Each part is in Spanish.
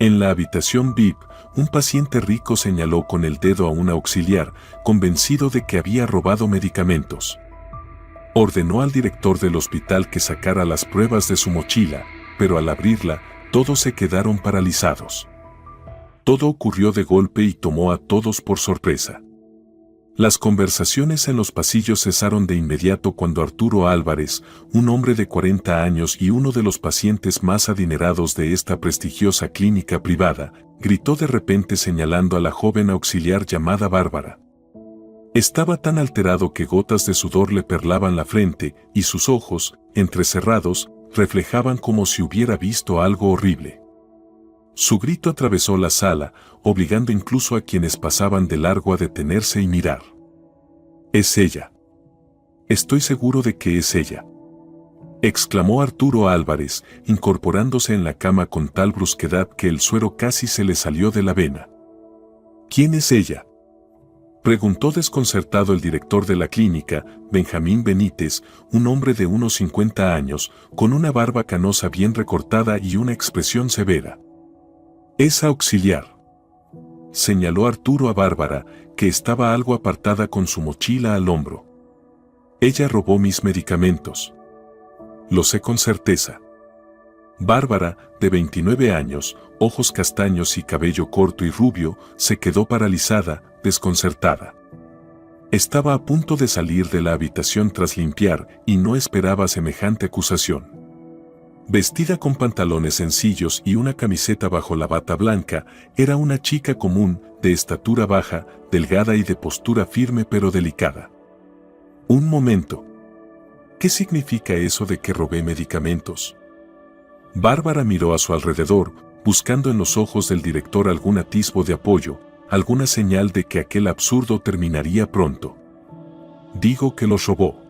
En la habitación VIP, un paciente rico señaló con el dedo a un auxiliar, convencido de que había robado medicamentos. Ordenó al director del hospital que sacara las pruebas de su mochila, pero al abrirla, todos se quedaron paralizados. Todo ocurrió de golpe y tomó a todos por sorpresa. Las conversaciones en los pasillos cesaron de inmediato cuando Arturo Álvarez, un hombre de 40 años y uno de los pacientes más adinerados de esta prestigiosa clínica privada, gritó de repente señalando a la joven auxiliar llamada Bárbara. Estaba tan alterado que gotas de sudor le perlaban la frente y sus ojos, entrecerrados, reflejaban como si hubiera visto algo horrible. Su grito atravesó la sala, obligando incluso a quienes pasaban de largo a detenerse y mirar. «Es ella. Estoy seguro de que es ella», exclamó Arturo Álvarez, incorporándose en la cama con tal brusquedad que el suero casi se le salió de la vena. «¿Quién es ella?», preguntó desconcertado el director de la clínica, Benjamín Benítez, un hombre de unos 50 años, con una barba canosa bien recortada y una expresión severa. «Esa auxiliar», señaló Arturo a Bárbara, que estaba algo apartada con su mochila al hombro. «Ella robó mis medicamentos. Lo sé con certeza». Bárbara, de 29 años, ojos castaños y cabello corto y rubio, se quedó paralizada, desconcertada. Estaba a punto de salir de la habitación tras limpiar y no esperaba semejante acusación. Vestida con pantalones sencillos y una camiseta bajo la bata blanca, era una chica común, de estatura baja, delgada y de postura firme pero delicada. Un momento. ¿Qué significa eso de que robé medicamentos? Bárbara miró a su alrededor, buscando en los ojos del director algún atisbo de apoyo, alguna señal de que aquel absurdo terminaría pronto. «Digo que los robó»,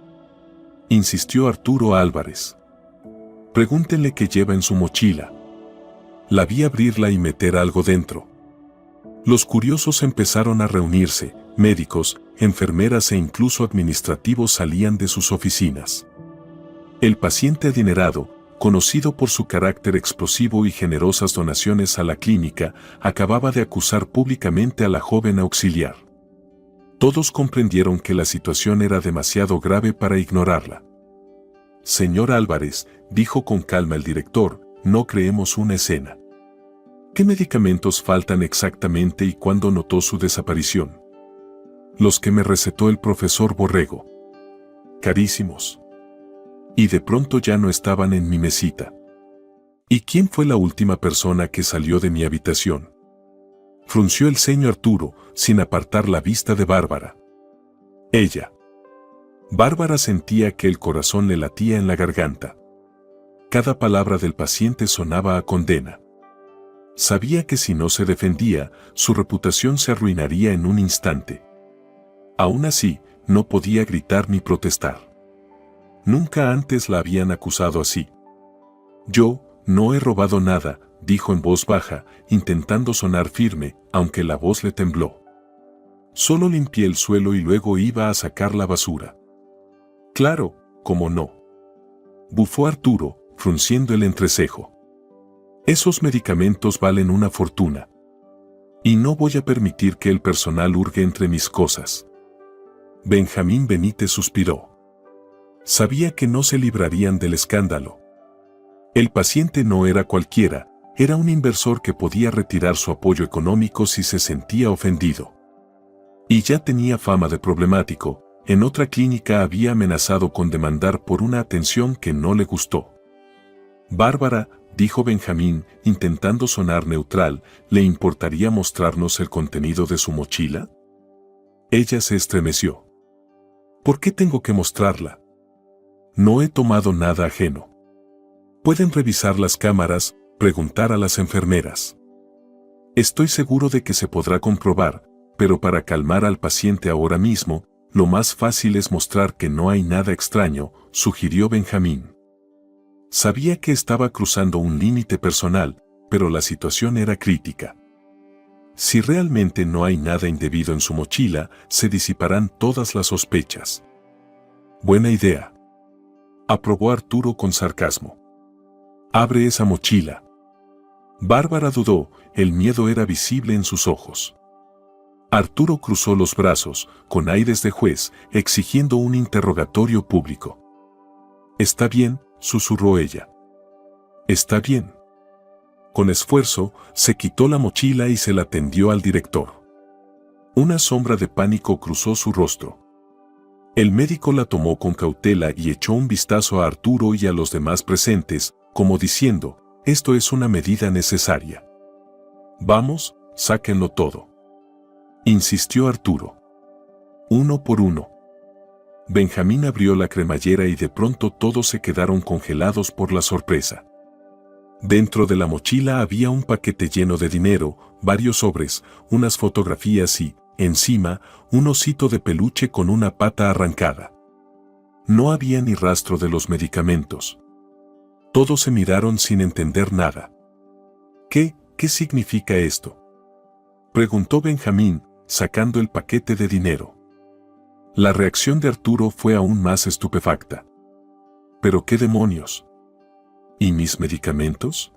insistió Arturo Álvarez. «Pregúntenle qué lleva en su mochila». La vi abrirla y meter algo dentro. Los curiosos empezaron a reunirse, médicos, enfermeras e incluso administrativos salían de sus oficinas. El paciente adinerado, conocido por su carácter explosivo y generosas donaciones a la clínica, acababa de acusar públicamente a la joven auxiliar. Todos comprendieron que la situación era demasiado grave para ignorarla. «Señor Álvarez», dijo con calma el director, «no creemos una escena. ¿Qué medicamentos faltan exactamente y cuándo notó su desaparición?» «Los que me recetó el profesor Borrego. Carísimos. Y de pronto ya no estaban en mi mesita». «¿Y quién fue la última persona que salió de mi habitación?», frunció el ceño Arturo, sin apartar la vista de Bárbara. «Ella». Bárbara sentía que el corazón le latía en la garganta. Cada palabra del paciente sonaba a condena. Sabía que si no se defendía, su reputación se arruinaría en un instante. Aún así, no podía gritar ni protestar. Nunca antes la habían acusado así. «Yo no he robado nada», dijo en voz baja, intentando sonar firme, aunque la voz le tembló. «Solo limpié el suelo y luego iba a sacar la basura». «Claro, cómo no», bufó Arturo, frunciendo el entrecejo. «Esos medicamentos valen una fortuna. Y no voy a permitir que el personal hurgue entre mis cosas». Benjamín Benítez suspiró. Sabía que no se librarían del escándalo. El paciente no era cualquiera, era un inversor que podía retirar su apoyo económico si se sentía ofendido. Y ya tenía fama de problemático. En otra clínica había amenazado con demandar por una atención que no le gustó. «Bárbara», dijo Benjamín, intentando sonar neutral, «¿le importaría mostrarnos el contenido de su mochila?». Ella se estremeció. «¿Por qué tengo que mostrarla? No he tomado nada ajeno». «¿Pueden revisar las cámaras?», preguntar a las enfermeras. «Estoy seguro de que se podrá comprobar, pero para calmar al paciente ahora mismo, lo más fácil es mostrar que no hay nada extraño», sugirió Benjamín. Sabía que estaba cruzando un límite personal, pero la situación era crítica. Si realmente no hay nada indebido en su mochila, se disiparán todas las sospechas. «Buena idea», aprobó Arturo con sarcasmo. «Abre esa mochila». Bárbara dudó, el miedo era visible en sus ojos. Arturo cruzó los brazos, con aires de juez, exigiendo un interrogatorio público. «Está bien», susurró ella. «Está bien». Con esfuerzo, se quitó la mochila y se la tendió al director. Una sombra de pánico cruzó su rostro. El médico la tomó con cautela y echó un vistazo a Arturo y a los demás presentes, como diciendo, «Esto es una medida necesaria. Vamos, sáquenlo todo», insistió Arturo. Uno por uno. Benjamín abrió la cremallera y de pronto todos se quedaron congelados por la sorpresa. Dentro de la mochila había un paquete lleno de dinero, varios sobres, unas fotografías y, encima, un osito de peluche con una pata arrancada. No había ni rastro de los medicamentos. Todos se miraron sin entender nada. ¿Qué significa esto?», preguntó Benjamín, sacando el paquete de dinero. La reacción de Arturo fue aún más estupefacta. «¿Pero qué demonios? ¿Y mis medicamentos?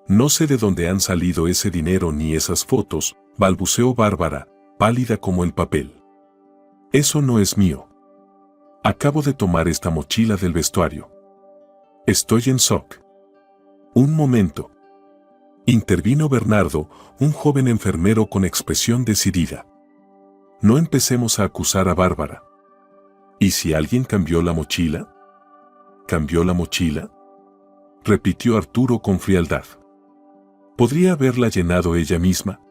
No sé de dónde han salido ese dinero ni esas fotos», balbuceó Bárbara, pálida como el papel. «Eso no es mío. Acabo de tomar esta mochila del vestuario. Estoy en shock». «Un momento», intervino Bernardo, un joven enfermero con expresión decidida. «No empecemos a acusar a Bárbara. ¿Y si alguien cambió la mochila?». «¿Cambió la mochila?», repitió Arturo con frialdad. «¿Podría haberla llenado ella misma?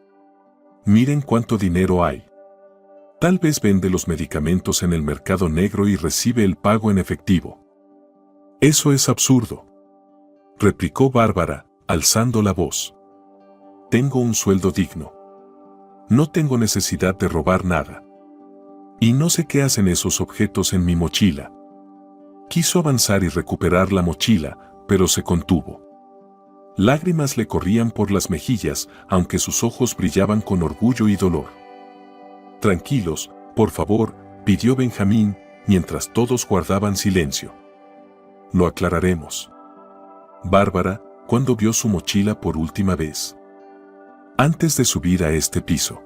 Miren cuánto dinero hay. Tal vez vende los medicamentos en el mercado negro y recibe el pago en efectivo». «Eso es absurdo», replicó Bárbara, alzando la voz. «Tengo un sueldo digno. No tengo necesidad de robar nada. Y no sé qué hacen esos objetos en mi mochila». Quiso avanzar y recuperar la mochila, pero se contuvo. Lágrimas le corrían por las mejillas, aunque sus ojos brillaban con orgullo y dolor. «Tranquilos, por favor», pidió Benjamín, mientras todos guardaban silencio. «Lo aclararemos». «Bárbara, ¿cuándo vio su mochila por última vez?». «Antes de subir a este piso.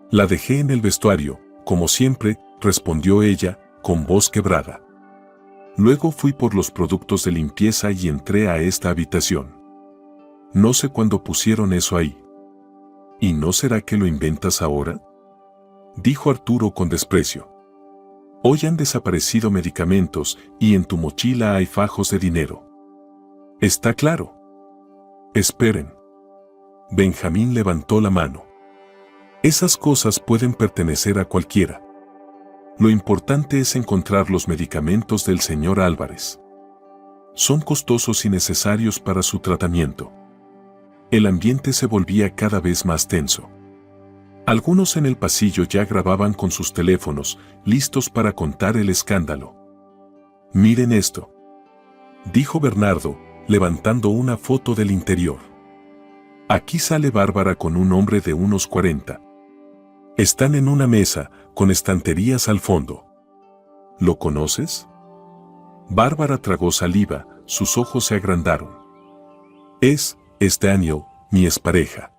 La dejé en el vestuario, como siempre», respondió ella, con voz quebrada. «Luego fui por los productos de limpieza y entré a esta habitación. No sé cuándo pusieron eso ahí». «¿Y no será que lo inventas ahora?», dijo Arturo con desprecio. «Hoy han desaparecido medicamentos y en tu mochila hay fajos de dinero. ¿Está claro?». «Esperen». Benjamín levantó la mano. «Esas cosas pueden pertenecer a cualquiera. Lo importante es encontrar los medicamentos del señor Álvarez. Son costosos y necesarios para su tratamiento». El ambiente se volvía cada vez más tenso. Algunos en el pasillo ya grababan con sus teléfonos, listos para contar el escándalo. «Miren esto», dijo Bernardo, levantando una foto del interior. «Aquí sale Bárbara con un hombre de unos 40. Están en una mesa, con estanterías al fondo. ¿Lo conoces?». Bárbara tragó saliva, sus ojos se agrandaron. «Es Daniel, mi expareja.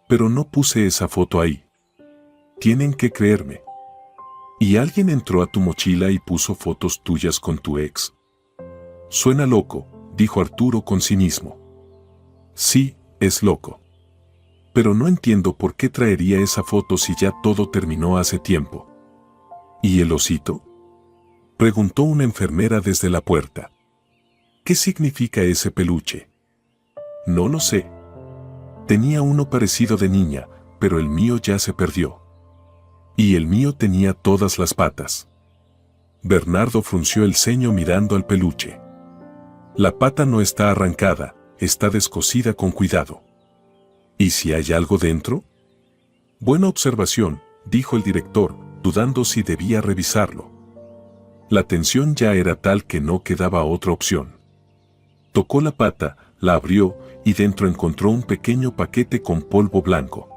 Pero no puse esa foto ahí. Tienen que creerme». «¿Y alguien entró a tu mochila y puso fotos tuyas con tu ex?». «Suena loco», dijo Arturo con cinismo. «Sí, es loco. Pero no entiendo por qué traería esa foto si ya todo terminó hace tiempo». «¿Y el osito?», preguntó una enfermera desde la puerta. «¿Qué significa ese peluche?». «No lo sé. Tenía uno parecido de niña, pero el mío ya se perdió. Y el mío tenía todas las patas». Bernardo frunció el ceño mirando al peluche. «La pata no está arrancada, está descosida con cuidado». «¿Y si hay algo dentro?». «Buena observación», dijo el director, dudando si debía revisarlo. La tensión ya era tal que no quedaba otra opción. Tocó la pata, la abrió y dentro encontró un pequeño paquete con polvo blanco.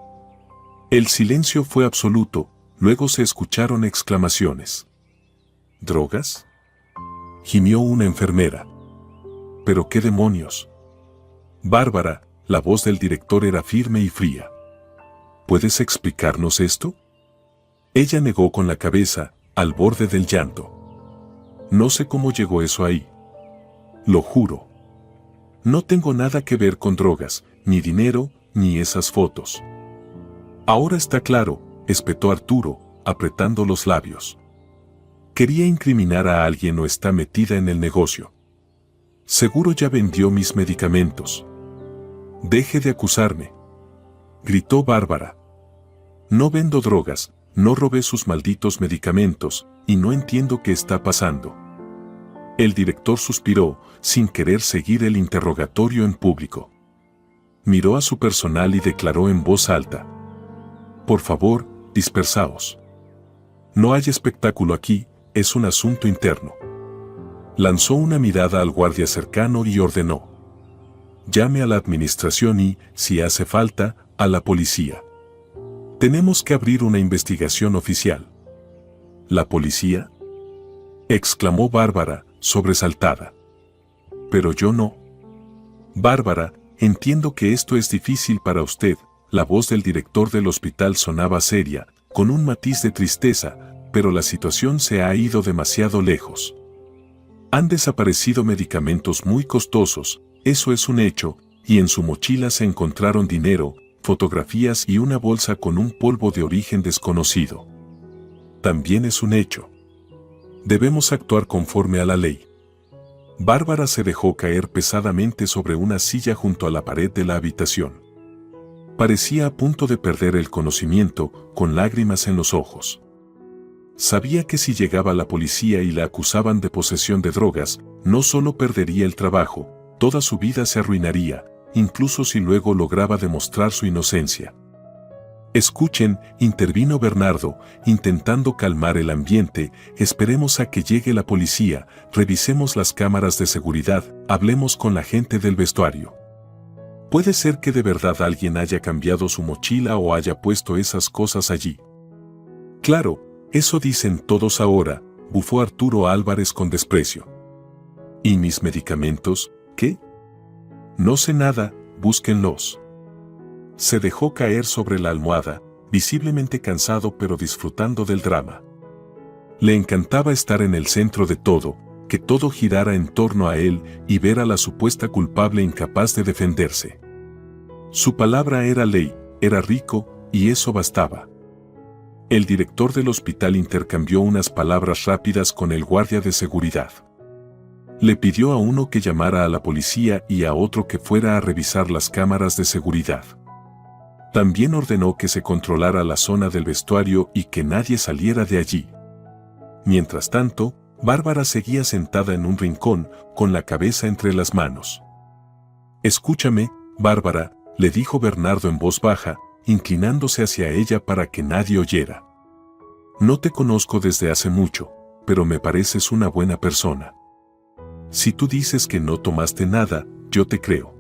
El silencio fue absoluto, luego se escucharon exclamaciones. «¿Drogas?», gimió una enfermera. «¿Pero qué demonios?». Bárbara, La voz del director era firme y fría. ¿Puedes explicarnos esto? Ella negó con la cabeza, al borde del llanto. No sé cómo llegó eso ahí. Lo juro. No tengo nada que ver con drogas, ni dinero, ni esas fotos. Ahora está claro, espetó Arturo, apretando los labios. Quería incriminar a alguien o está metida en el negocio. Seguro ya vendió mis medicamentos. Deje de acusarme, gritó Bárbara. No vendo drogas, no robé sus malditos medicamentos, y no entiendo qué está pasando. El director suspiró, sin querer seguir el interrogatorio en público. Miró a su personal y declaró en voz alta. Por favor, dispersaos. No hay espectáculo aquí, es un asunto interno. Lanzó una mirada al guardia cercano y ordenó. Llame a la administración y, si hace falta, a la policía. Tenemos que abrir una investigación oficial. ¿La policía? Exclamó Bárbara, sobresaltada. Pero yo no. Bárbara, entiendo que esto es difícil para usted. La voz del director del hospital sonaba seria, con un matiz de tristeza, pero la situación se ha ido demasiado lejos. Han desaparecido medicamentos muy costosos, eso es un hecho, y en su mochila se encontraron dinero, fotografías y una bolsa con un polvo de origen desconocido. También es un hecho. Debemos actuar conforme a la ley. Bárbara se dejó caer pesadamente sobre una silla junto a la pared de la habitación. Parecía a punto de perder el conocimiento, con lágrimas en los ojos. Sabía que si llegaba la policía y la acusaban de posesión de drogas, no solo perdería el trabajo, toda su vida se arruinaría, incluso si luego lograba demostrar su inocencia. Escuchen, intervino Bernardo, intentando calmar el ambiente, esperemos a que llegue la policía, revisemos las cámaras de seguridad, hablemos con la gente del vestuario. Puede ser que de verdad alguien haya cambiado su mochila o haya puesto esas cosas allí. Claro, eso dicen todos ahora, bufó Arturo Álvarez con desprecio. ¿Y mis medicamentos, qué? No sé nada, búsquenlos. Se dejó caer sobre la almohada, visiblemente cansado pero disfrutando del drama. Le encantaba estar en el centro de todo, que todo girara en torno a él y ver a la supuesta culpable incapaz de defenderse. Su palabra era ley, era rico, y eso bastaba. El director del hospital intercambió unas palabras rápidas con el guardia de seguridad. Le pidió a uno que llamara a la policía y a otro que fuera a revisar las cámaras de seguridad. También ordenó que se controlara la zona del vestuario y que nadie saliera de allí. Mientras tanto, Bárbara seguía sentada en un rincón, con la cabeza entre las manos. Escúchame, Bárbara, le dijo Bernardo en voz baja, inclinándose hacia ella para que nadie oyera. No te conozco desde hace mucho, pero me pareces una buena persona. Si tú dices que no tomaste nada, yo te creo.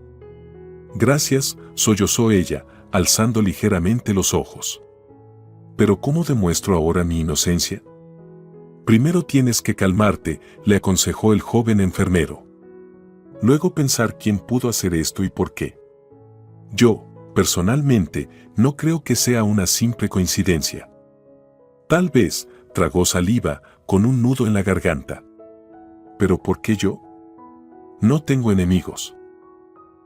Gracias, sollozó ella, alzando ligeramente los ojos. ¿Pero cómo demuestro ahora mi inocencia? Primero tienes que calmarte, le aconsejó el joven enfermero. Luego pensar quién pudo hacer esto y por qué. Yo, personalmente, no creo que sea una simple coincidencia. Tal vez, tragó saliva, con un nudo en la garganta. ¿Pero por qué yo? No tengo enemigos.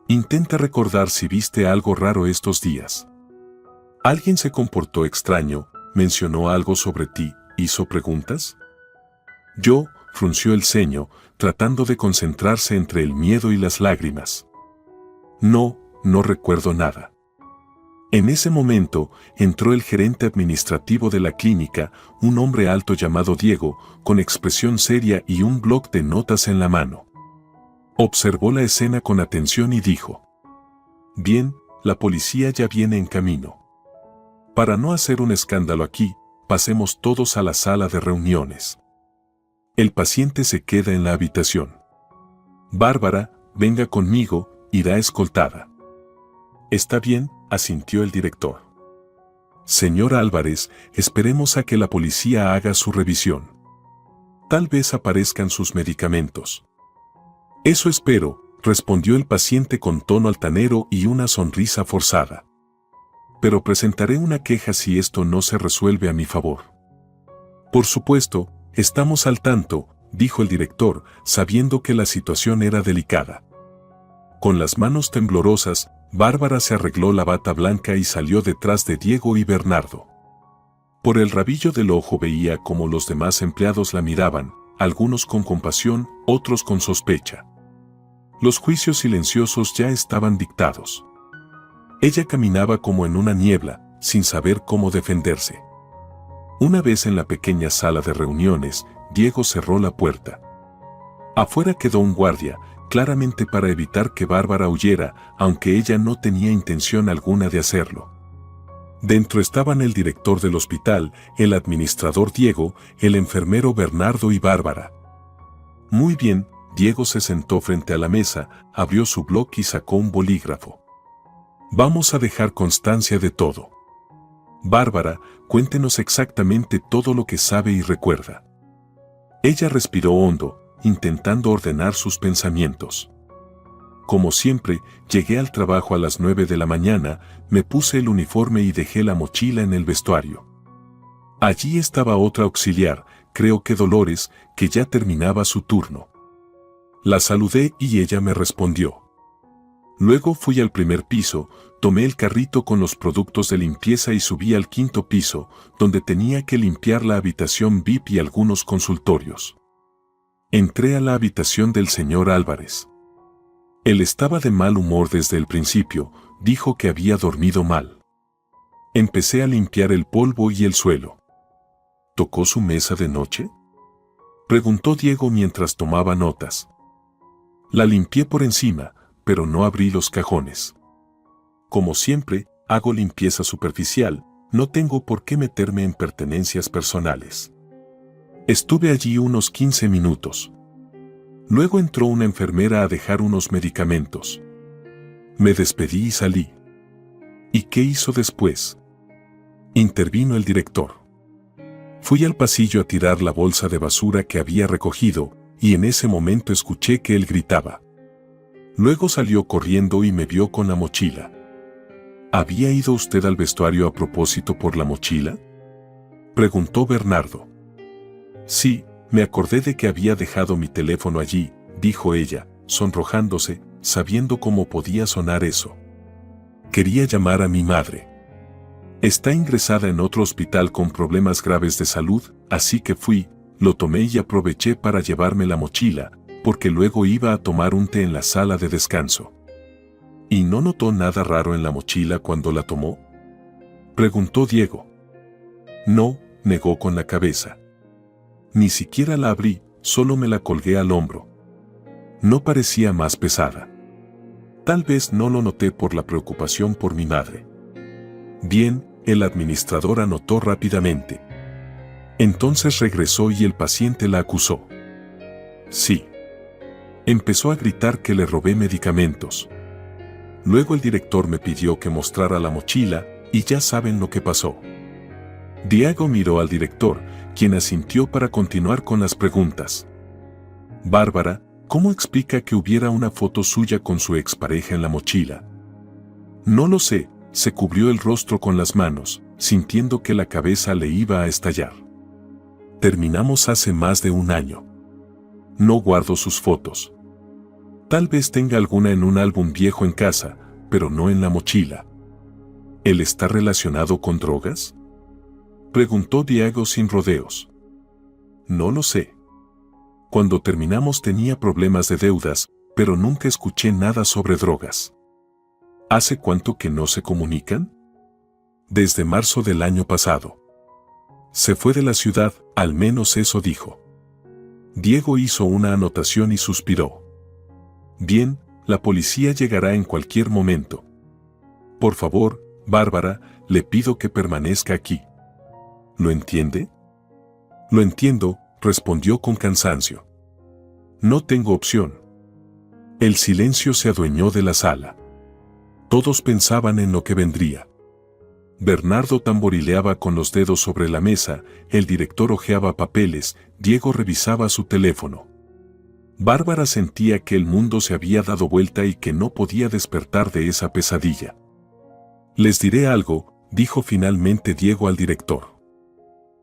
Intenta recordar si viste algo raro estos días. ¿Alguien se comportó extraño, mencionó algo sobre ti, hizo preguntas? Yo, frunció el ceño, tratando de concentrarse entre el miedo y las lágrimas. No recuerdo nada. En ese momento, entró el gerente administrativo de la clínica, un hombre alto llamado Diego, con expresión seria y un bloc de notas en la mano. Observó la escena con atención y dijo: Bien, la policía ya viene en camino. Para no hacer un escándalo aquí, pasemos todos a la sala de reuniones. El paciente se queda en la habitación. Bárbara, venga conmigo, irá escoltada. Está bien, asintió el director. Señor Álvarez, esperemos a que la policía haga su revisión. Tal vez aparezcan sus medicamentos. Eso espero, respondió el paciente con tono altanero y una sonrisa forzada. Pero presentaré una queja si esto no se resuelve a mi favor. Por supuesto, estamos al tanto, dijo el director, sabiendo que la situación era delicada. Con las manos temblorosas, Bárbara se arregló la bata blanca y salió detrás de Diego y Bernardo. Por el rabillo del ojo veía cómo los demás empleados la miraban, algunos con compasión, otros con sospecha. Los juicios silenciosos ya estaban dictados. Ella caminaba como en una niebla, sin saber cómo defenderse. Una vez en la pequeña sala de reuniones, Diego cerró la puerta. Afuera quedó un guardia, claramente para evitar que Bárbara huyera, aunque ella no tenía intención alguna de hacerlo. Dentro estaban el director del hospital, el administrador Diego, el enfermero Bernardo y Bárbara. Muy bien, Diego se sentó frente a la mesa, abrió su bloc y sacó un bolígrafo. Vamos a dejar constancia de todo. Bárbara, cuéntenos exactamente todo lo que sabe y recuerda. Ella respiró hondo, intentando ordenar sus pensamientos. Como siempre, llegué al trabajo a las 9 de la mañana, me puse el uniforme y dejé la mochila en el vestuario. Allí estaba otra auxiliar, creo que Dolores, que ya terminaba su turno. La saludé y ella me respondió. Luego fui al primer piso, tomé el carrito con los productos de limpieza y subí al 5º piso, donde tenía que limpiar la habitación VIP y algunos consultorios. Entré a la habitación del señor Álvarez. Él estaba de mal humor desde el principio, dijo que había dormido mal. Empecé a limpiar el polvo y el suelo. ¿Tocó su mesa de noche?, preguntó Diego mientras tomaba notas. La limpié por encima, pero no abrí los cajones. Como siempre, hago limpieza superficial, no tengo por qué meterme en pertenencias personales. Estuve allí unos 15 minutos. Luego entró una enfermera a dejar unos medicamentos. Me despedí y salí. ¿Y qué hizo después?, intervino el director. Fui al pasillo a tirar la bolsa de basura que había recogido, y en ese momento escuché que él gritaba. Luego salió corriendo y me vio con la mochila. ¿Había ido usted al vestuario a propósito por la mochila?, preguntó Bernardo. Sí, me acordé de que había dejado mi teléfono allí, dijo ella, sonrojándose, sabiendo cómo podía sonar eso. Quería llamar a mi madre. Está ingresada en otro hospital con problemas graves de salud, así que fui, lo tomé y aproveché para llevarme la mochila, porque luego iba a tomar un té en la sala de descanso. ¿Y no notó nada raro en la mochila cuando la tomó?, preguntó Diego. No, negó con la cabeza. Ni siquiera la abrí, solo me la colgué al hombro. No parecía más pesada. Tal vez no lo noté por la preocupación por mi madre. Bien, el administrador anotó rápidamente. Entonces regresó y el paciente la acusó. Sí. Empezó a gritar que le robé medicamentos. Luego el director me pidió que mostrara la mochila, y ya saben lo que pasó. Diego miró al director, quien asintió para continuar con las preguntas. Bárbara, ¿cómo explica que hubiera una foto suya con su expareja en la mochila? No lo sé, se cubrió el rostro con las manos, sintiendo que la cabeza le iba a estallar. Terminamos hace más de un año. No guardo sus fotos. Tal vez tenga alguna en un álbum viejo en casa, pero no en la mochila. ¿Él está relacionado con drogas?, preguntó Diego sin rodeos. No lo sé. Cuando terminamos tenía problemas de deudas, pero nunca escuché nada sobre drogas. ¿Hace cuánto que no se comunican? Desde marzo del año pasado. Se fue de la ciudad, al menos eso dijo. Diego hizo una anotación y suspiró. Bien, la policía llegará en cualquier momento. Por favor, Bárbara, le pido que permanezca aquí. ¿Lo entiende? Lo entiendo, respondió con cansancio. No tengo opción. El silencio se adueñó de la sala. Todos pensaban en lo que vendría. Bernardo tamborileaba con los dedos sobre la mesa, el director hojeaba papeles, Diego revisaba su teléfono. Bárbara sentía que el mundo se había dado vuelta y que no podía despertar de esa pesadilla. Les diré algo, dijo finalmente Diego al director.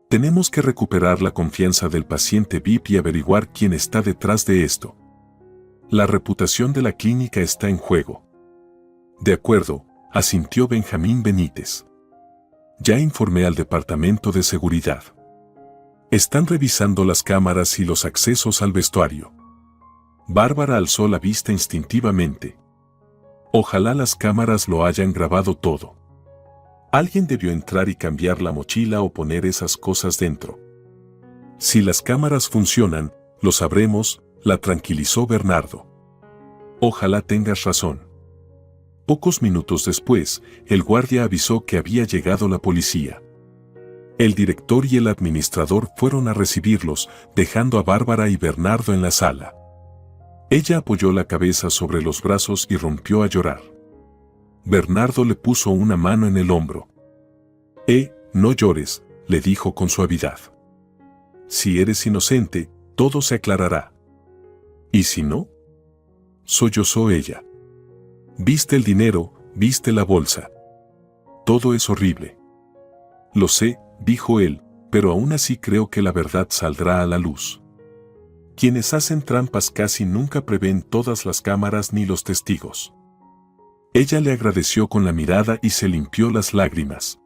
Tenemos que recuperar la confianza del paciente VIP y averiguar quién está detrás de esto. La reputación de la clínica está en juego. De acuerdo, asintió Benjamín Benítez. Ya informé al departamento de seguridad. Están revisando las cámaras y los accesos al vestuario. Bárbara alzó la vista instintivamente. Ojalá las cámaras lo hayan grabado todo. Alguien debió entrar y cambiar la mochila o poner esas cosas dentro. Si las cámaras funcionan, lo sabremos, la tranquilizó Bernardo. Ojalá tengas razón. Pocos minutos después, el guardia avisó que había llegado la policía. El director y el administrador fueron a recibirlos, dejando a Bárbara y Bernardo en la sala. Ella apoyó la cabeza sobre los brazos y rompió a llorar. Bernardo le puso una mano en el hombro. No llores, le dijo con suavidad. Si eres inocente, todo se aclarará. ¿Y si no? Sollozó ella. Viste el dinero, viste la bolsa. Todo es horrible. Lo sé, dijo él, pero aún así creo que la verdad saldrá a la luz. Quienes hacen trampas casi nunca prevén todas las cámaras ni los testigos. Ella le agradeció con la mirada y se limpió las lágrimas.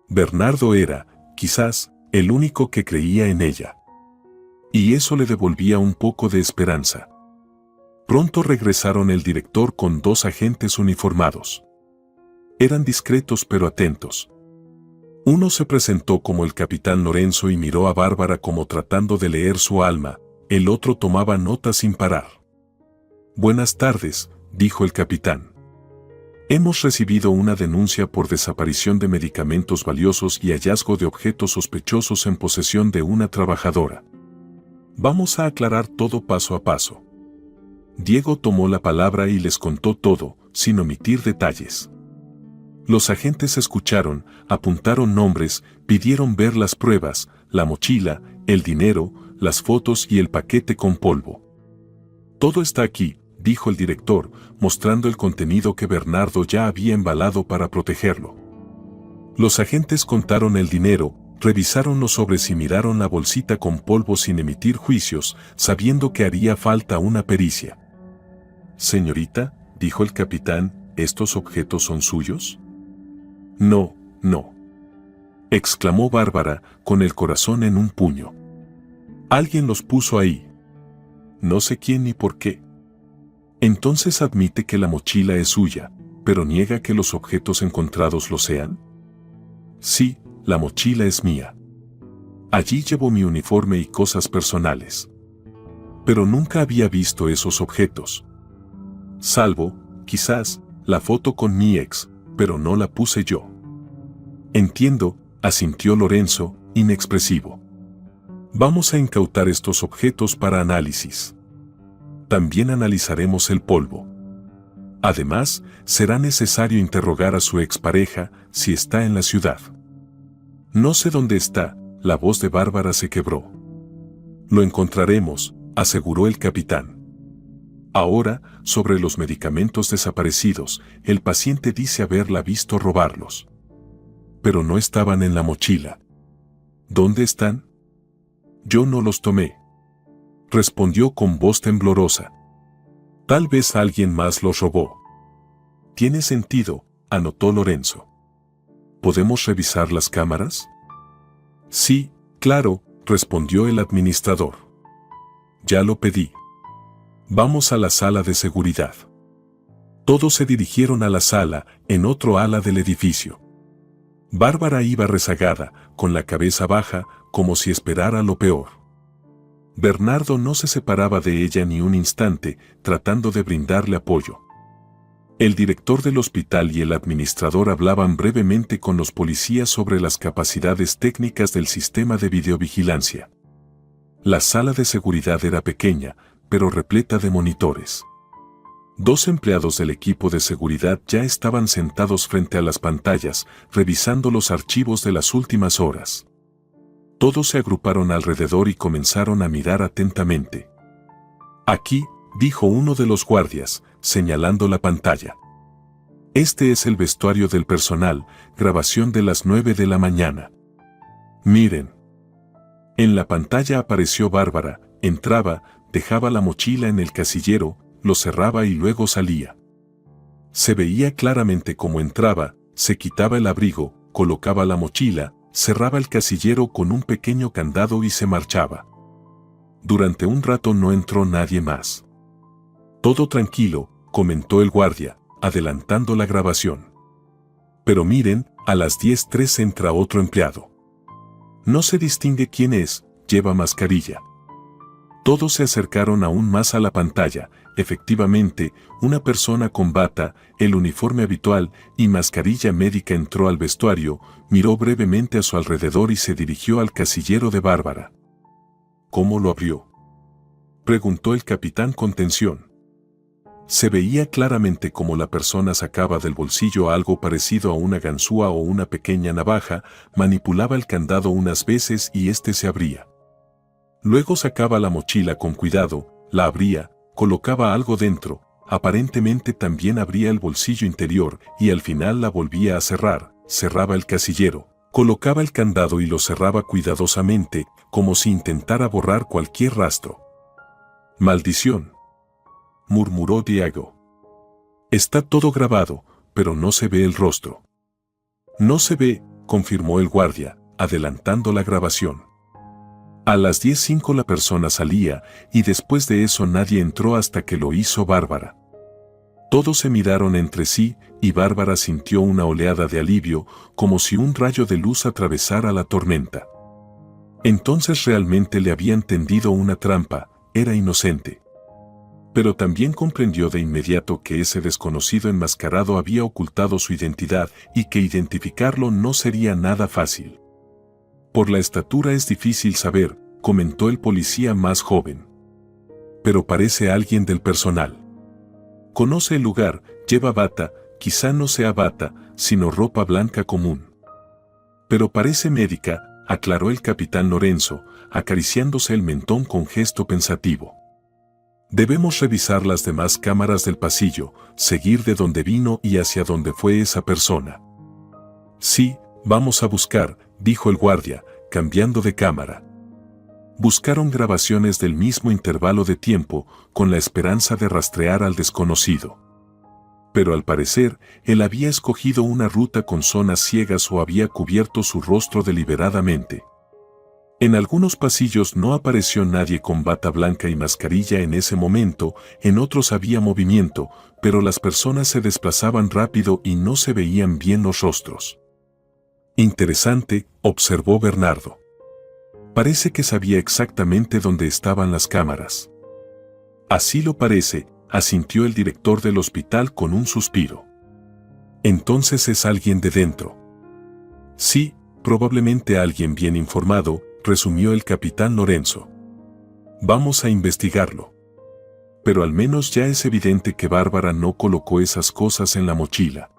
Bernardo era, quizás, el único que creía en ella. Y eso le devolvía un poco de esperanza. Pronto regresaron el director con 2 agentes uniformados. Eran discretos pero atentos. Uno se presentó como el capitán Lorenzo y miró a Bárbara como tratando de leer su alma, el otro tomaba notas sin parar. Buenas tardes, dijo el capitán. Hemos recibido una denuncia por desaparición de medicamentos valiosos y hallazgo de objetos sospechosos en posesión de una trabajadora. Vamos a aclarar todo paso a paso. Diego tomó la palabra y les contó todo, sin omitir detalles. Los agentes escucharon, apuntaron nombres, pidieron ver las pruebas, la mochila, el dinero, las fotos y el paquete con polvo. Todo está aquí, dijo el director, mostrando el contenido que Bernardo ya había embalado para protegerlo. Los agentes contaron el dinero, revisaron los sobres y miraron la bolsita con polvo sin emitir juicios, sabiendo que haría falta una pericia. Señorita, dijo el capitán, ¿estos objetos son suyos? No, no. Exclamó Bárbara, con el corazón en un puño. Alguien los puso ahí. No sé quién ni por qué. Entonces admite que la mochila es suya, pero niega que los objetos encontrados lo sean. Sí, la mochila es mía. Allí llevo mi uniforme y cosas personales. Pero nunca había visto esos objetos. Salvo, quizás, la foto con mi ex, pero no la puse yo. Entiendo, asintió Lorenzo, inexpresivo. Vamos a incautar estos objetos para análisis. También analizaremos el polvo. Además, será necesario interrogar a su expareja si está en la ciudad. No sé dónde está, la voz de Bárbara se quebró. Lo encontraremos, aseguró el capitán. Ahora, sobre los medicamentos desaparecidos, el paciente dice haberla visto robarlos. Pero no estaban en la mochila. ¿Dónde están? Yo no los tomé. Respondió con voz temblorosa. Tal vez alguien más los robó. Tiene sentido, anotó Lorenzo. ¿Podemos revisar las cámaras? Sí, claro, respondió el administrador. Ya lo pedí. Vamos a la sala de seguridad. Todos se dirigieron a la sala, en otro ala del edificio. Bárbara iba rezagada, con la cabeza baja, como si esperara lo peor. Bernardo no se separaba de ella ni un instante, tratando de brindarle apoyo. El director del hospital y el administrador hablaban brevemente con los policías sobre las capacidades técnicas del sistema de videovigilancia. La sala de seguridad era pequeña, pero repleta de monitores. 2 empleados del equipo de seguridad ya estaban sentados frente a las pantallas, revisando los archivos de las últimas horas. Todos se agruparon alrededor y comenzaron a mirar atentamente. Aquí, dijo uno de los guardias, señalando la pantalla. Este es el vestuario del personal, grabación de las 9 de la mañana. Miren. En la pantalla apareció Bárbara, entraba, dejaba la mochila en el casillero, lo cerraba y luego salía. Se veía claramente cómo entraba, se quitaba el abrigo, colocaba la mochila, cerraba el casillero con un pequeño candado y se marchaba. Durante un rato no entró nadie más. Todo tranquilo, comentó el guardia, adelantando la grabación. Pero miren, a las 10:03 entra otro empleado. No se distingue quién es, lleva mascarilla. Todos se acercaron aún más a la pantalla. Efectivamente, una persona con bata, el uniforme habitual y mascarilla médica entró al vestuario, miró brevemente a su alrededor y se dirigió al casillero de Bárbara. ¿Cómo lo abrió?, preguntó el capitán con tensión. Se veía claramente cómo la persona sacaba del bolsillo algo parecido a una ganzúa o una pequeña navaja, manipulaba el candado unas veces y éste se abría. Luego sacaba la mochila con cuidado, la abría, colocaba algo dentro, aparentemente también abría el bolsillo interior y al final la volvía a cerrar, cerraba el casillero, colocaba el candado y lo cerraba cuidadosamente, como si intentara borrar cualquier rastro. «Maldición», murmuró Diego. «Está todo grabado, pero no se ve el rostro». «No se ve», confirmó el guardia, adelantando la grabación. A las 10:05 la persona salía, y después de eso nadie entró hasta que lo hizo Bárbara. Todos se miraron entre sí, y Bárbara sintió una oleada de alivio, como si un rayo de luz atravesara la tormenta. Entonces realmente le habían tendido una trampa, era inocente. Pero también comprendió de inmediato que ese desconocido enmascarado había ocultado su identidad y que identificarlo no sería nada fácil. «Por la estatura es difícil saber», comentó el policía más joven. «Pero parece alguien del personal. Conoce el lugar, lleva bata, quizá no sea bata, sino ropa blanca común. Pero parece médica», aclaró el capitán Lorenzo, acariciándose el mentón con gesto pensativo. «Debemos revisar las demás cámaras del pasillo, seguir de donde vino y hacia dónde fue esa persona». «Sí, vamos a buscar», dijo el guardia, cambiando de cámara. Buscaron grabaciones del mismo intervalo de tiempo, con la esperanza de rastrear al desconocido. Pero al parecer, él había escogido una ruta con zonas ciegas o había cubierto su rostro deliberadamente. En algunos pasillos no apareció nadie con bata blanca y mascarilla en ese momento, en otros había movimiento, pero las personas se desplazaban rápido y no se veían bien los rostros. «Interesante», observó Bernardo. «Parece que sabía exactamente dónde estaban las cámaras». «Así lo parece», asintió el director del hospital con un suspiro. «Entonces es alguien de dentro». «Sí, probablemente alguien bien informado», resumió el capitán Lorenzo. «Vamos a investigarlo». «Pero al menos ya es evidente que Bárbara no colocó esas cosas en la mochila».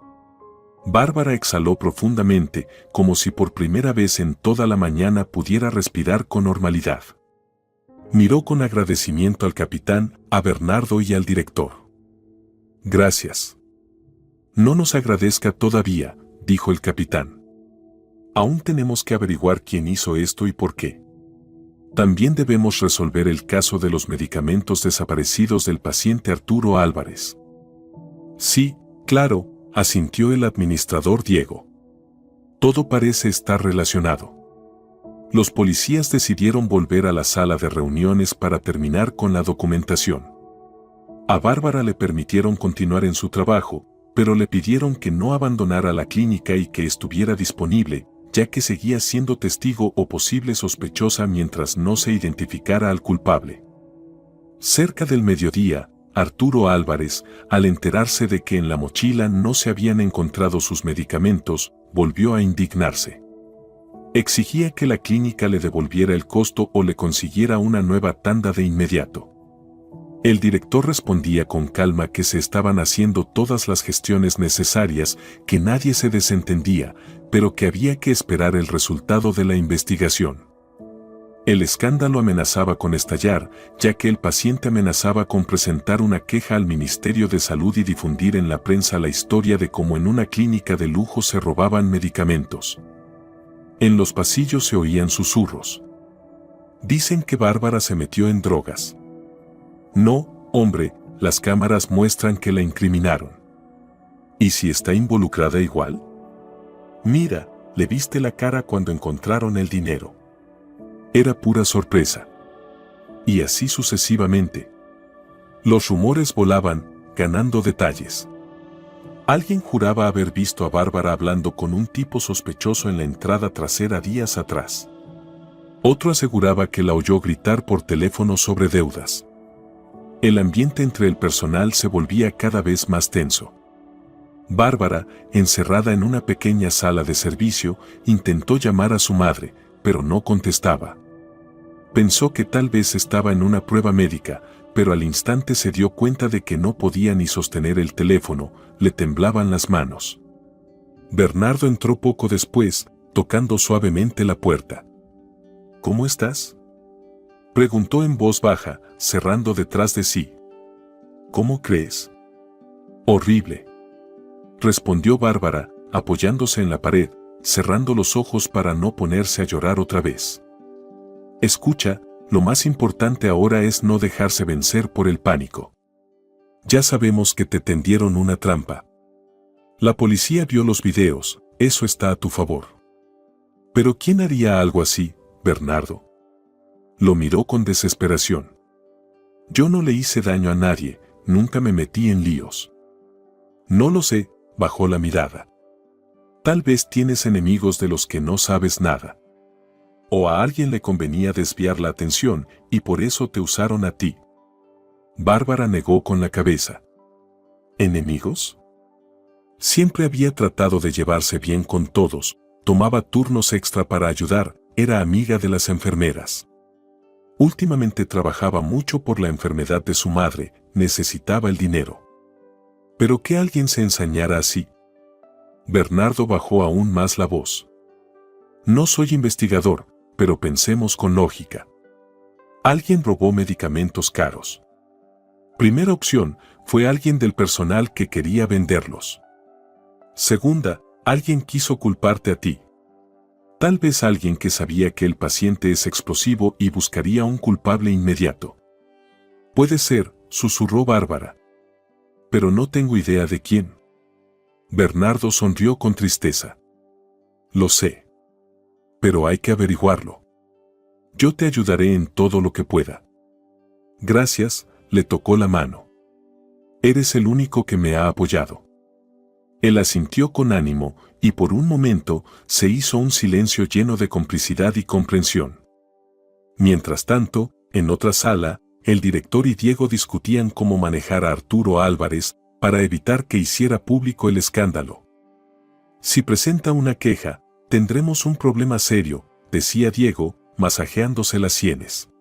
Bárbara exhaló profundamente, como si por primera vez en toda la mañana pudiera respirar con normalidad. Miró con agradecimiento al capitán, a Bernardo y al director. «Gracias». «No nos agradezca todavía», dijo el capitán. «Aún tenemos que averiguar quién hizo esto y por qué. También debemos resolver el caso de los medicamentos desaparecidos del paciente Arturo Álvarez». «Sí, claro», asintió el administrador Diego. «Todo parece estar relacionado». Los policías decidieron volver a la sala de reuniones para terminar con la documentación. A Bárbara le permitieron continuar en su trabajo, pero le pidieron que no abandonara la clínica y que estuviera disponible, ya que seguía siendo testigo o posible sospechosa mientras no se identificara al culpable. Cerca del mediodía, Arturo Álvarez, al enterarse de que en la mochila no se habían encontrado sus medicamentos, volvió a indignarse. Exigía que la clínica le devolviera el costo o le consiguiera una nueva tanda de inmediato. El director respondía con calma que se estaban haciendo todas las gestiones necesarias, que nadie se desentendía, pero que había que esperar el resultado de la investigación. El escándalo amenazaba con estallar, ya que el paciente amenazaba con presentar una queja al Ministerio de Salud y difundir en la prensa la historia de cómo en una clínica de lujo se robaban medicamentos. En los pasillos se oían susurros. Dicen que Bárbara se metió en drogas. No, hombre, las cámaras muestran que la incriminaron. ¿Y si está involucrada igual? Mira, le viste la cara cuando encontraron el dinero. Era pura sorpresa. Y así sucesivamente. Los rumores volaban, ganando detalles. Alguien juraba haber visto a Bárbara hablando con un tipo sospechoso en la entrada trasera días atrás. Otro aseguraba que la oyó gritar por teléfono sobre deudas. El ambiente entre el personal se volvía cada vez más tenso. Bárbara, encerrada en una pequeña sala de servicio, intentó llamar a su madre, pero no contestaba. Pensó que tal vez estaba en una prueba médica, pero al instante se dio cuenta de que no podía ni sostener el teléfono, le temblaban las manos. Bernardo entró poco después, tocando suavemente la puerta. ¿Cómo estás?, preguntó en voz baja, cerrando detrás de sí. ¿Cómo crees? Horrible, respondió Bárbara, apoyándose en la pared, cerrando los ojos para no ponerse a llorar otra vez. Escucha, lo más importante ahora es no dejarse vencer por el pánico. Ya sabemos que te tendieron una trampa. La policía vio los videos, eso está a tu favor. ¿Pero quién haría algo así, Bernardo? Lo miró con desesperación. Yo no le hice daño a nadie, nunca me metí en líos. No lo sé, bajó la mirada. Tal vez tienes enemigos de los que no sabes nada. O a alguien le convenía desviar la atención y por eso te usaron a ti. Bárbara negó con la cabeza. ¿Enemigos? Siempre había tratado de llevarse bien con todos, tomaba turnos extra para ayudar, era amiga de las enfermeras. Últimamente trabajaba mucho por la enfermedad de su madre, necesitaba el dinero. ¿Pero que alguien se ensañara así? Bernardo bajó aún más la voz. No soy investigador, pero pensemos con lógica. Alguien robó medicamentos caros. Primera opción, fue alguien del personal que quería venderlos. Segunda, alguien quiso culparte a ti. Tal vez alguien que sabía que el paciente es explosivo y buscaría un culpable inmediato. Puede ser, susurró Bárbara. Pero no tengo idea de quién. Bernardo sonrió con tristeza. Lo sé. Pero hay que averiguarlo. Yo te ayudaré en todo lo que pueda. Gracias, le tocó la mano. Eres el único que me ha apoyado. Él asintió con ánimo, y por un momento se hizo un silencio lleno de complicidad y comprensión. Mientras tanto, en otra sala, el director y Diego discutían cómo manejar a Arturo Álvarez para evitar que hiciera público el escándalo. Si presenta una queja, tendremos un problema serio, decía Diego, masajeándose las sienes.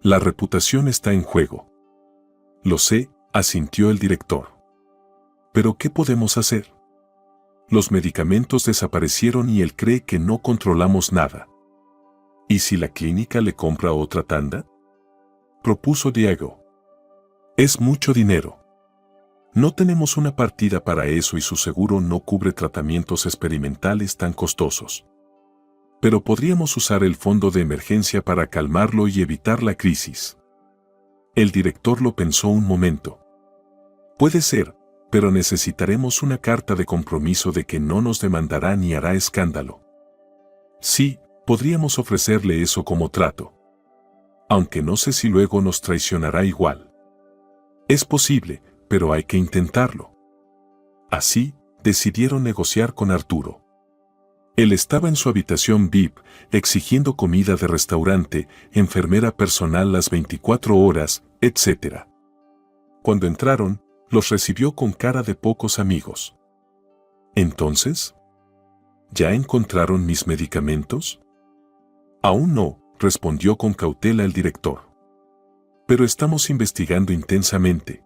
La reputación está en juego. Lo sé, asintió el director. ¿Pero qué podemos hacer? Los medicamentos desaparecieron y él cree que no controlamos nada. ¿Y si la clínica le compra otra tanda?, propuso Diego. Es mucho dinero. No tenemos una partida para eso y su seguro no cubre tratamientos experimentales tan costosos. Pero podríamos usar el fondo de emergencia para calmarlo y evitar la crisis. El director lo pensó un momento. Puede ser, pero necesitaremos una carta de compromiso de que no nos demandará ni hará escándalo. Sí, podríamos ofrecerle eso como trato. Aunque no sé si luego nos traicionará igual. Es posible, pero hay que intentarlo. Así, decidieron negociar con Arturo. Él estaba en su habitación VIP, exigiendo comida de restaurante, enfermera personal las 24 horas, etc. Cuando entraron, los recibió con cara de pocos amigos. ¿Entonces? ¿Ya encontraron mis medicamentos? Aún no, respondió con cautela el director. Pero estamos investigando intensamente.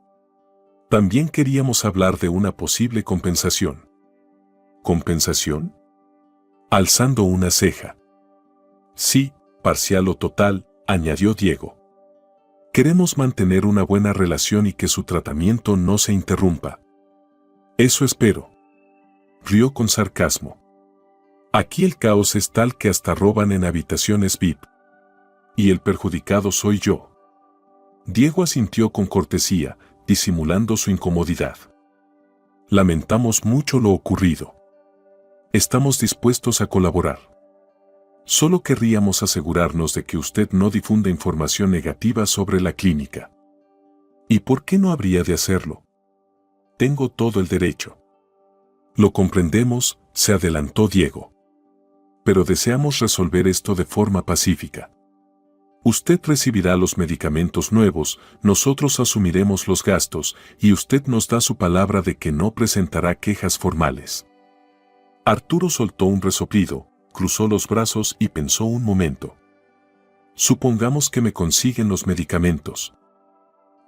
También queríamos hablar de una posible compensación. ¿Compensación? Alzando una ceja. Sí, parcial o total, añadió Diego. Queremos mantener una buena relación y que su tratamiento no se interrumpa. Eso espero. Rió con sarcasmo. Aquí el caos es tal que hasta roban en habitaciones VIP. Y el perjudicado soy yo. Diego asintió con cortesía, disimulando su incomodidad. Lamentamos mucho lo ocurrido. Estamos dispuestos a colaborar. Solo querríamos asegurarnos de que usted no difunda información negativa sobre la clínica. ¿Y por qué no habría de hacerlo? Tengo todo el derecho. Lo comprendemos, se adelantó Diego. Pero deseamos resolver esto de forma pacífica. Usted recibirá los medicamentos nuevos, nosotros asumiremos los gastos, y usted nos da su palabra de que no presentará quejas formales. Arturo soltó un resoplido, cruzó los brazos y pensó un momento. Supongamos que me consiguen los medicamentos.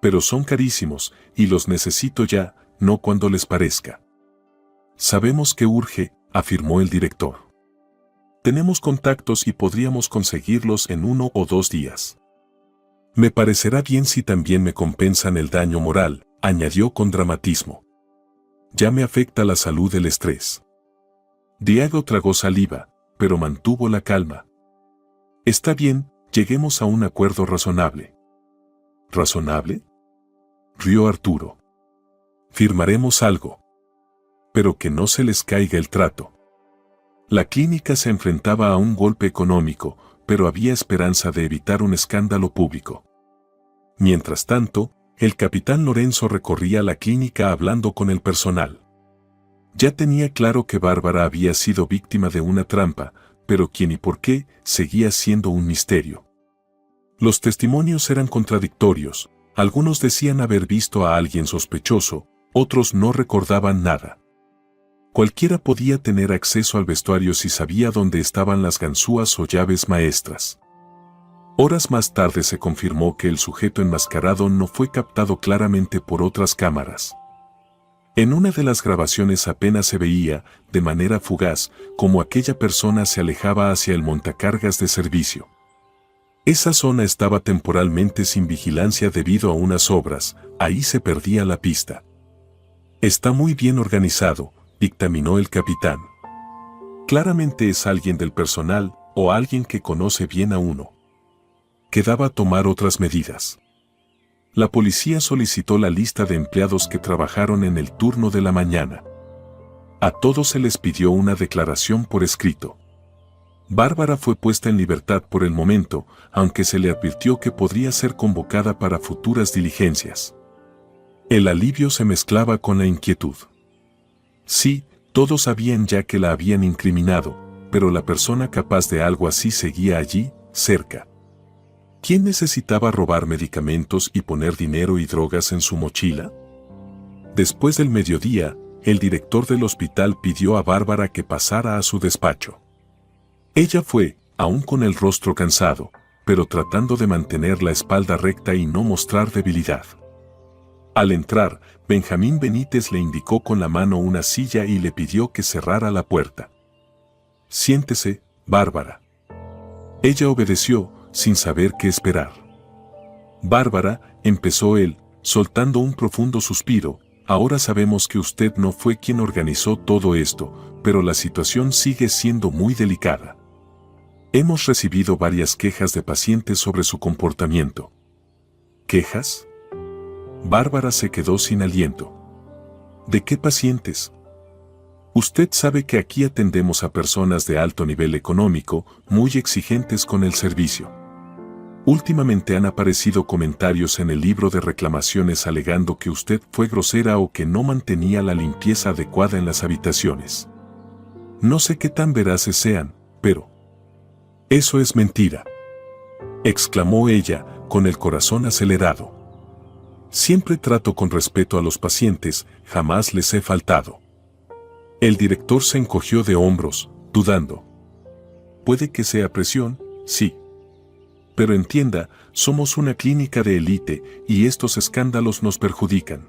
Pero son carísimos, y los necesito ya, no cuando les parezca. Sabemos que urge, afirmó el director. Tenemos contactos y podríamos conseguirlos en 1 o 2 días. Me parecerá bien si también me compensan el daño moral, añadió con dramatismo. Ya me afecta la salud el estrés. Diego tragó saliva, pero mantuvo la calma. Está bien, lleguemos a un acuerdo razonable. ¿Razonable? Rió Arturo. Firmaremos algo. Pero que no se les caiga el trato. La clínica se enfrentaba a un golpe económico, pero había esperanza de evitar un escándalo público. Mientras tanto, el capitán Lorenzo recorría la clínica hablando con el personal. Ya tenía claro que Bárbara había sido víctima de una trampa, pero quién y por qué seguía siendo un misterio. Los testimonios eran contradictorios, algunos decían haber visto a alguien sospechoso, otros no recordaban nada. Cualquiera podía tener acceso al vestuario si sabía dónde estaban las ganzúas o llaves maestras. Horas más tarde se confirmó que el sujeto enmascarado no fue captado claramente por otras cámaras. En una de las grabaciones apenas se veía, de manera fugaz, cómo aquella persona se alejaba hacia el montacargas de servicio. Esa zona estaba temporalmente sin vigilancia debido a unas obras, ahí se perdía la pista. Está muy bien organizado, dictaminó el capitán. Claramente es alguien del personal, o alguien que conoce bien a uno. Quedaba tomar otras medidas. La policía solicitó la lista de empleados que trabajaron en el turno de la mañana. A todos se les pidió una declaración por escrito. Bárbara fue puesta en libertad por el momento, aunque se le advirtió que podría ser convocada para futuras diligencias. El alivio se mezclaba con la inquietud. Sí, todos sabían ya que la habían incriminado, pero la persona capaz de algo así seguía allí, cerca. ¿Quién necesitaba robar medicamentos y poner dinero y drogas en su mochila? Después del mediodía, el director del hospital pidió a Bárbara que pasara a su despacho. Ella fue, aún con el rostro cansado, pero tratando de mantener la espalda recta y no mostrar debilidad. Al entrar, Benjamín Benítez le indicó con la mano una silla y le pidió que cerrara la puerta. «Siéntese, Bárbara». Ella obedeció, sin saber qué esperar. «Bárbara», empezó él, soltando un profundo suspiro, «ahora sabemos que usted no fue quien organizó todo esto, pero la situación sigue siendo muy delicada. Hemos recibido varias quejas de pacientes sobre su comportamiento». ¿Quejas? Bárbara se quedó sin aliento. ¿De qué pacientes? Usted sabe que aquí atendemos a personas de alto nivel económico, muy exigentes con el servicio. Últimamente han aparecido comentarios en el libro de reclamaciones alegando que usted fue grosera o que no mantenía la limpieza adecuada en las habitaciones. No sé qué tan veraces sean, pero... «Eso es mentira», exclamó ella, con el corazón acelerado. «Siempre trato con respeto a los pacientes, jamás les he faltado». El director se encogió de hombros, dudando. «Puede que sea presión, sí. Pero entienda, somos una clínica de élite y estos escándalos nos perjudican.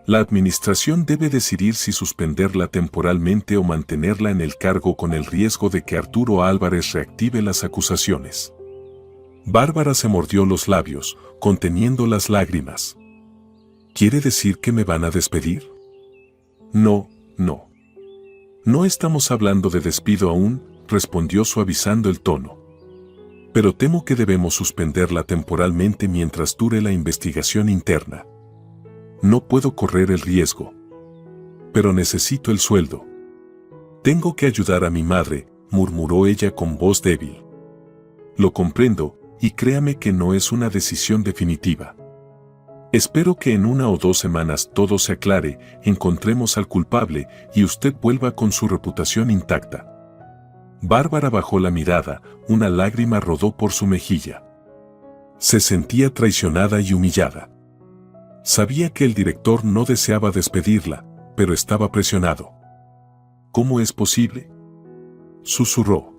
La administración debe decidir si suspenderla temporalmente o mantenerla en el cargo con el riesgo de que Arturo Álvarez reactive las acusaciones. Bárbara se mordió los labios, conteniendo las lágrimas. ¿Quiere decir que me van a despedir? No, no. No estamos hablando de despido aún, respondió suavizando el tono. Pero temo que debemos suspenderla temporalmente mientras dure la investigación interna. No puedo correr el riesgo. Pero necesito el sueldo. Tengo que ayudar a mi madre, murmuró ella con voz débil. Lo comprendo, y créame que no es una decisión definitiva. Espero que en 1 o 2 semanas todo se aclare, encontremos al culpable y usted vuelva con su reputación intacta. Bárbara bajó la mirada, una lágrima rodó por su mejilla. Se sentía traicionada y humillada. Sabía que el director no deseaba despedirla, pero estaba presionado. ¿Cómo es posible?, susurró.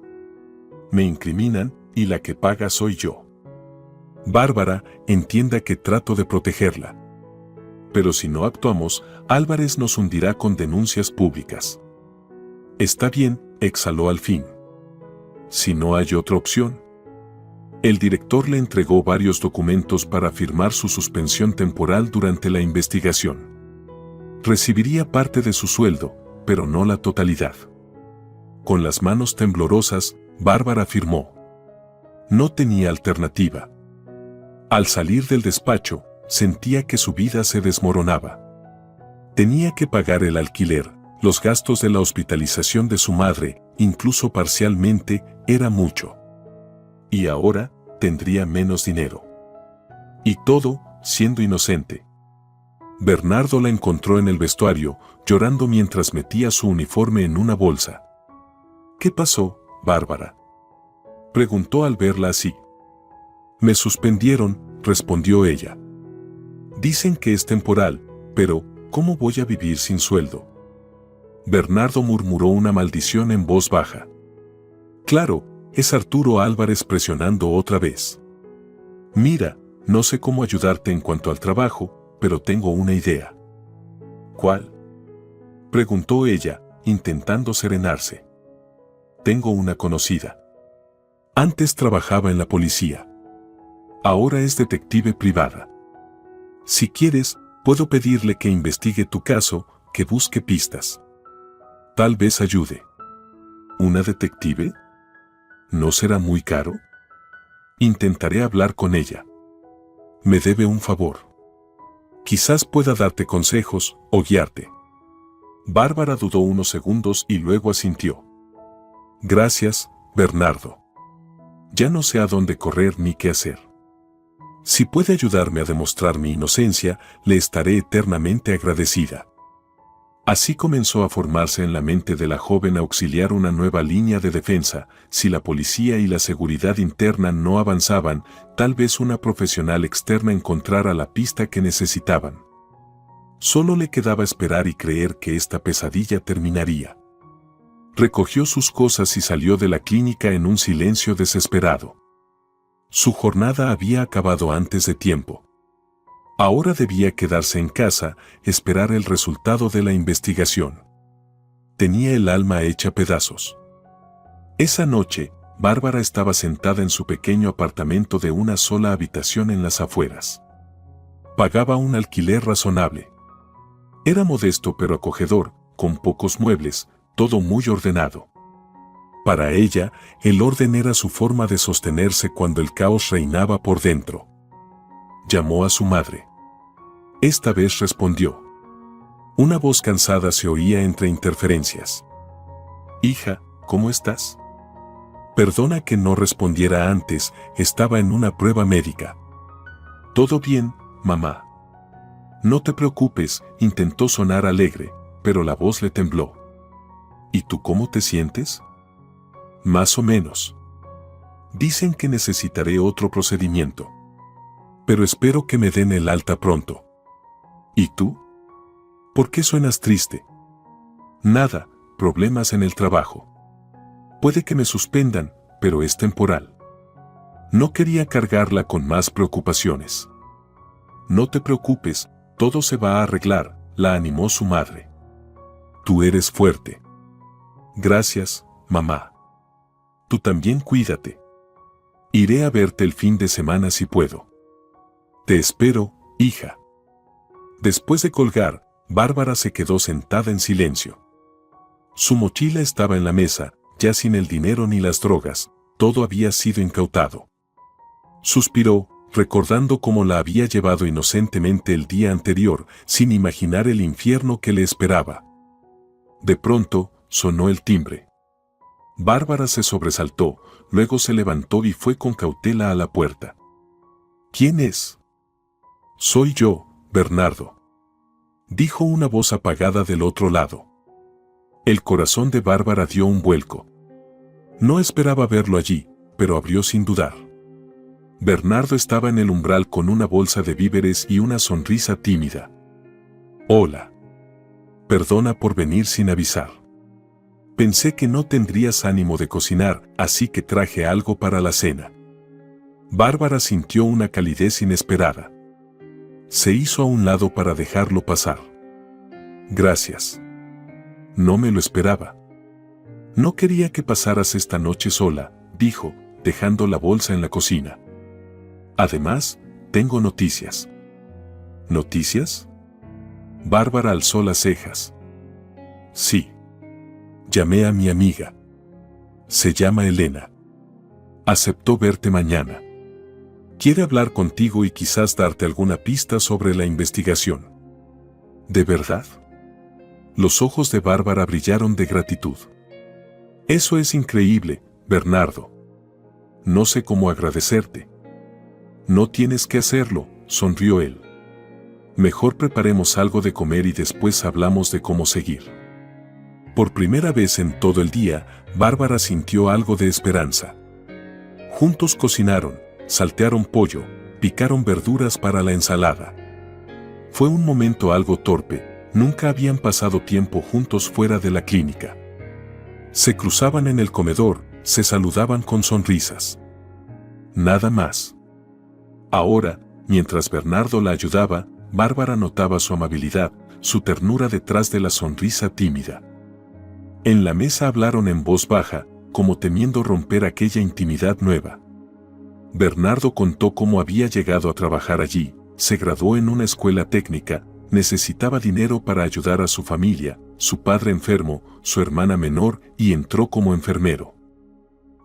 Me incriminan, y la que paga soy yo. Bárbara, entienda que trato de protegerla. Pero si no actuamos, Álvarez nos hundirá con denuncias públicas. Está bien, exhaló al fin. Si no hay otra opción. El director le entregó varios documentos para firmar su suspensión temporal durante la investigación. Recibiría parte de su sueldo, pero no la totalidad. Con las manos temblorosas, Bárbara firmó. No tenía alternativa. Al salir del despacho, sentía que su vida se desmoronaba. Tenía que pagar el alquiler, los gastos de la hospitalización de su madre, incluso parcialmente, era mucho. Y ahora, tendría menos dinero. Y todo, siendo inocente. Bernardo la encontró en el vestuario, llorando mientras metía su uniforme en una bolsa. ¿Qué pasó, Bárbara?, preguntó al verla así. Me suspendieron, respondió ella. Dicen que es temporal, pero ¿cómo voy a vivir sin sueldo? Bernardo murmuró una maldición en voz baja. Claro, es Arturo Álvarez presionando otra vez. Mira, no sé cómo ayudarte en cuanto al trabajo, pero tengo una idea. ¿Cuál?, preguntó ella, intentando serenarse. Tengo una conocida. Antes trabajaba en la policía. Ahora es detective privada. Si quieres, puedo pedirle que investigue tu caso, que busque pistas. Tal vez ayude. ¿Una detective? ¿No será muy caro? Intentaré hablar con ella. Me debe un favor. Quizás pueda darte consejos o guiarte. Bárbara dudó unos segundos y luego asintió. Gracias, Bernardo. Ya no sé a dónde correr ni qué hacer. Si puede ayudarme a demostrar mi inocencia, le estaré eternamente agradecida. Así comenzó a formarse en la mente de la joven auxiliar una nueva línea de defensa. Si la policía y la seguridad interna no avanzaban, tal vez una profesional externa encontrara la pista que necesitaban. Solo le quedaba esperar y creer que esta pesadilla terminaría. Recogió sus cosas y salió de la clínica en un silencio desesperado. Su jornada había acabado antes de tiempo. Ahora debía quedarse en casa, esperar el resultado de la investigación. Tenía el alma hecha pedazos. Esa noche, Bárbara estaba sentada en su pequeño apartamento de una sola habitación en las afueras. Pagaba un alquiler razonable. Era modesto pero acogedor, con pocos muebles, todo muy ordenado. Para ella, el orden era su forma de sostenerse cuando el caos reinaba por dentro. Llamó a su madre. Esta vez respondió. Una voz cansada se oía entre interferencias. Hija, ¿cómo estás? Perdona que no respondiera antes, estaba en una prueba médica. Todo bien, mamá. No te preocupes, intentó sonar alegre, pero la voz le tembló. ¿Y tú cómo te sientes? Más o menos. Dicen que necesitaré otro procedimiento. Pero espero que me den el alta pronto. ¿Y tú? ¿Por qué suenas triste? Nada, problemas en el trabajo. Puede que me suspendan, pero es temporal. No quería cargarla con más preocupaciones. No te preocupes, todo se va a arreglar, la animó su madre. Tú eres fuerte. Gracias, mamá. Tú también cuídate. Iré a verte el fin de semana si puedo. Te espero, hija. Después de colgar, Bárbara se quedó sentada en silencio. Su mochila estaba en la mesa, ya sin el dinero ni las drogas, todo había sido incautado. Suspiró, recordando cómo la había llevado inocentemente el día anterior, sin imaginar el infierno que le esperaba. De pronto, sonó el timbre. Bárbara se sobresaltó, luego se levantó y fue con cautela a la puerta. ¿Quién es? Soy yo, Bernardo. Dijo una voz apagada del otro lado. El corazón de Bárbara dio un vuelco. No esperaba verlo allí, pero abrió sin dudar. Bernardo estaba en el umbral con una bolsa de víveres y una sonrisa tímida. Hola. Perdona por venir sin avisar. Pensé que no tendrías ánimo de cocinar, así que traje algo para la cena. Bárbara sintió una calidez inesperada. Se hizo a un lado para dejarlo pasar. Gracias. No me lo esperaba. No quería que pasaras esta noche sola, dijo, dejando la bolsa en la cocina. Además, tengo noticias. ¿Noticias? Bárbara alzó las cejas. Sí. Llamé a mi amiga. Se llama Elena. Aceptó verte mañana. Quiere hablar contigo y quizás darte alguna pista sobre la investigación. ¿De verdad? Los ojos de Bárbara brillaron de gratitud. Eso es increíble, Bernardo. No sé cómo agradecerte. No tienes que hacerlo, sonrió él. Mejor preparemos algo de comer y después hablamos de cómo seguir. Por primera vez en todo el día, Bárbara sintió algo de esperanza. Juntos cocinaron, saltearon pollo, picaron verduras para la ensalada. Fue un momento algo torpe, nunca habían pasado tiempo juntos fuera de la clínica. Se cruzaban en el comedor, se saludaban con sonrisas. Nada más. Ahora, mientras Bernardo la ayudaba, Bárbara notaba su amabilidad, su ternura detrás de la sonrisa tímida. En la mesa hablaron en voz baja, como temiendo romper aquella intimidad nueva. Bernardo contó cómo había llegado a trabajar allí, se graduó en una escuela técnica, necesitaba dinero para ayudar a su familia, su padre enfermo, su hermana menor y entró como enfermero.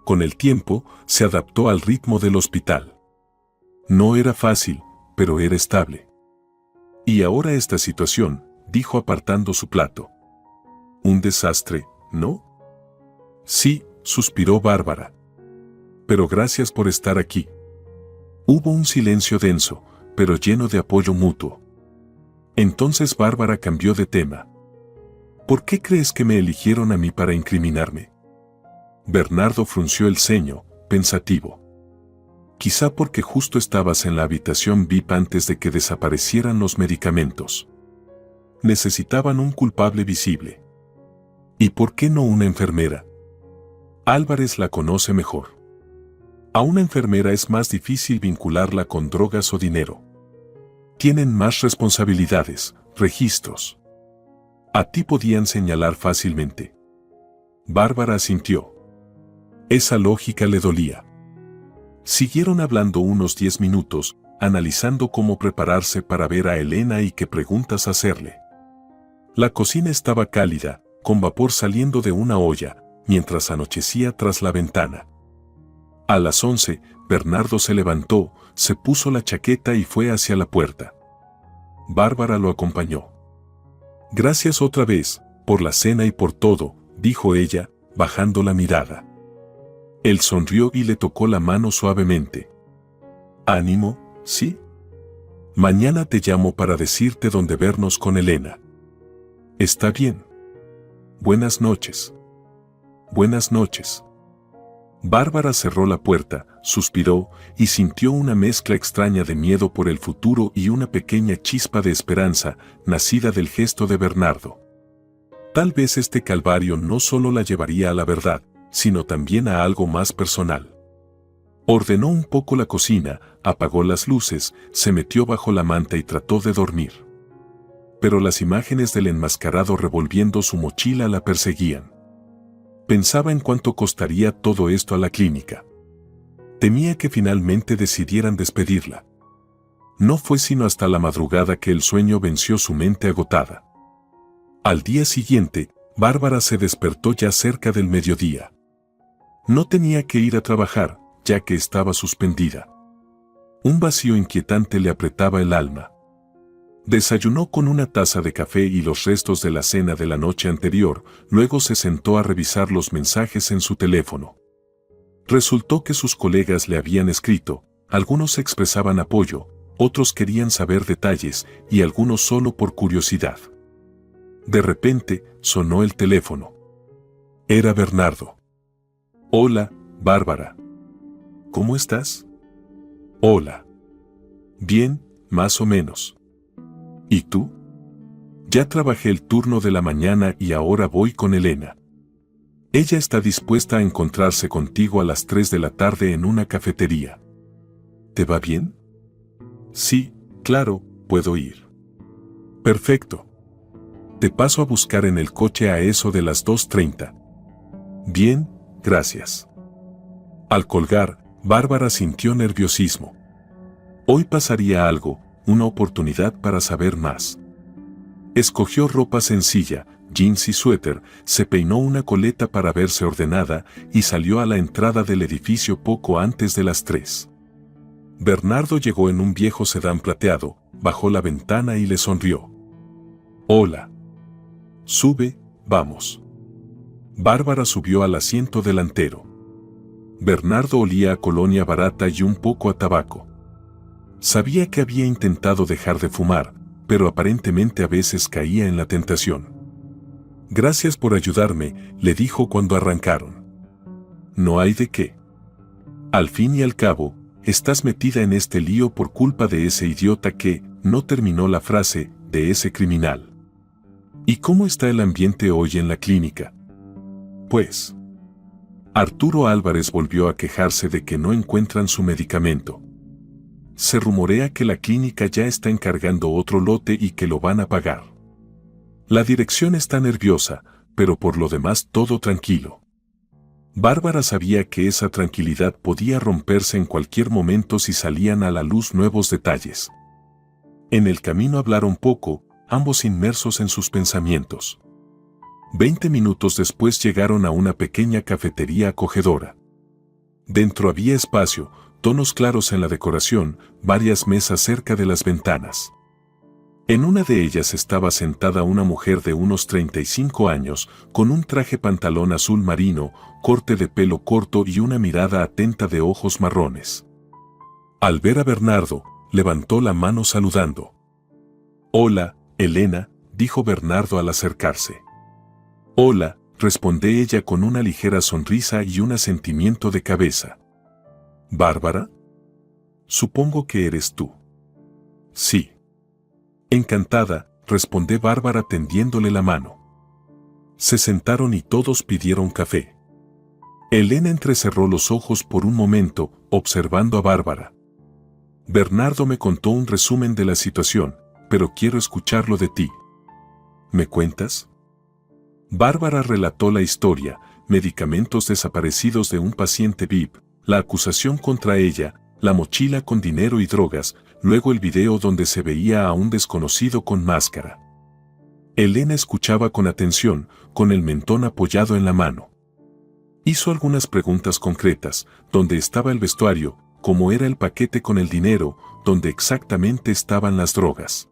Con el tiempo, se adaptó al ritmo del hospital. No era fácil, pero era estable. Y ahora esta situación, dijo apartando su plato. Un desastre, ¿no? Sí, suspiró Bárbara. Pero gracias por estar aquí. Hubo un silencio denso, pero lleno de apoyo mutuo. Entonces Bárbara cambió de tema. ¿Por qué crees que me eligieron a mí para incriminarme? Bernardo frunció el ceño, pensativo. Quizá porque justo estabas en la habitación VIP antes de que desaparecieran los medicamentos. Necesitaban un culpable visible. ¿Y por qué no una enfermera? Álvarez la conoce mejor. A una enfermera es más difícil vincularla con drogas o dinero. Tienen más responsabilidades, registros. A ti podían señalar fácilmente. Bárbara asintió. Esa lógica le dolía. Siguieron hablando unos 10 minutos, analizando cómo prepararse para ver a Elena y qué preguntas hacerle. La cocina estaba cálida, con vapor saliendo de una olla, mientras anochecía tras la ventana. A las 11, Bernardo se levantó, se puso la chaqueta y fue hacia la puerta. Bárbara lo acompañó. Gracias otra vez, por la cena y por todo, dijo ella, bajando la mirada. Él sonrió y le tocó la mano suavemente. Ánimo, ¿sí? Mañana te llamo para decirte dónde vernos con Elena. Está bien. Buenas noches. Buenas noches. Bárbara cerró la puerta, suspiró y sintió una mezcla extraña de miedo por el futuro y una pequeña chispa de esperanza, nacida del gesto de Bernardo. Tal vez este calvario no solo la llevaría a la verdad, sino también a algo más personal. Ordenó un poco la cocina, apagó las luces, se metió bajo la manta y trató de dormir. pero las imágenes del enmascarado revolviendo su mochila la perseguían. Pensaba en cuánto costaría todo esto a la clínica. Temía que finalmente decidieran despedirla. No fue sino hasta la madrugada que el sueño venció su mente agotada. Al día siguiente, Bárbara se despertó ya cerca del mediodía. No tenía que ir a trabajar, ya que estaba suspendida. Un vacío inquietante le apretaba el alma. Desayunó con una taza de café y los restos de la cena de la noche anterior, luego se sentó a revisar los mensajes en su teléfono. Resultó que sus colegas le habían escrito, algunos expresaban apoyo, otros querían saber detalles y algunos solo por curiosidad. De repente, sonó el teléfono. Era Bernardo. Hola, Bárbara. ¿Cómo estás? Hola. Bien, más o menos. ¿Y tú? Ya trabajé el turno de la mañana y ahora voy con Elena. Ella está dispuesta a encontrarse contigo a las 3 de la tarde en una cafetería. ¿Te va bien? Sí, claro, puedo ir. Perfecto. Te paso a buscar en el coche a eso de las 2:30. Bien, gracias. Al colgar, Bárbara sintió nerviosismo. Hoy pasaría algo, una oportunidad para saber más. Escogió ropa sencilla, jeans y suéter, se peinó una coleta para verse ordenada y salió a la entrada del edificio poco antes de las 3. Bernardo llegó en un viejo sedán plateado, bajó la ventana y le sonrió. Hola. Sube, vamos. Bárbara subió al asiento delantero. Bernardo olía a colonia barata y un poco a tabaco. Sabía que había intentado dejar de fumar, pero aparentemente a veces caía en la tentación. Gracias por ayudarme, le dijo cuando arrancaron. No hay de qué. Al fin y al cabo, estás metida en este lío por culpa de ese idiota que, no terminó la frase, de ese criminal. ¿Y cómo está el ambiente hoy en la clínica? Pues, Arturo Álvarez volvió a quejarse de que no encuentran su medicamento. Se rumorea que la clínica ya está encargando otro lote y que lo van a pagar. La dirección está nerviosa, pero por lo demás todo tranquilo. Bárbara sabía que esa tranquilidad podía romperse en cualquier momento si salían a la luz nuevos detalles. En el camino hablaron poco, ambos inmersos en sus pensamientos. 20 minutos después llegaron a una pequeña cafetería acogedora. Dentro había espacio, tonos claros en la decoración, varias mesas cerca de las ventanas. En una de ellas estaba sentada una mujer de unos 35 años, con un traje pantalón azul marino, corte de pelo corto y una mirada atenta de ojos marrones. Al ver a Bernardo, levantó la mano saludando. Hola, Elena, dijo Bernardo al acercarse. Hola, respondió ella con una ligera sonrisa y un asentimiento de cabeza. ¿Bárbara? Supongo que eres tú. Sí. Encantada, respondió Bárbara tendiéndole la mano. Se sentaron y todos pidieron café. Elena entrecerró los ojos por un momento, observando a Bárbara. Bernardo me contó un resumen de la situación, pero quiero escucharlo de ti. ¿Me cuentas? Bárbara relató la historia, medicamentos desaparecidos de un paciente VIP, la acusación contra ella, la mochila con dinero y drogas, luego el video donde se veía a un desconocido con máscara. Elena escuchaba con atención, con el mentón apoyado en la mano. Hizo algunas preguntas concretas, ¿dónde estaba el vestuario? ¿Cómo era el paquete con el dinero? ¿Dónde exactamente estaban las drogas?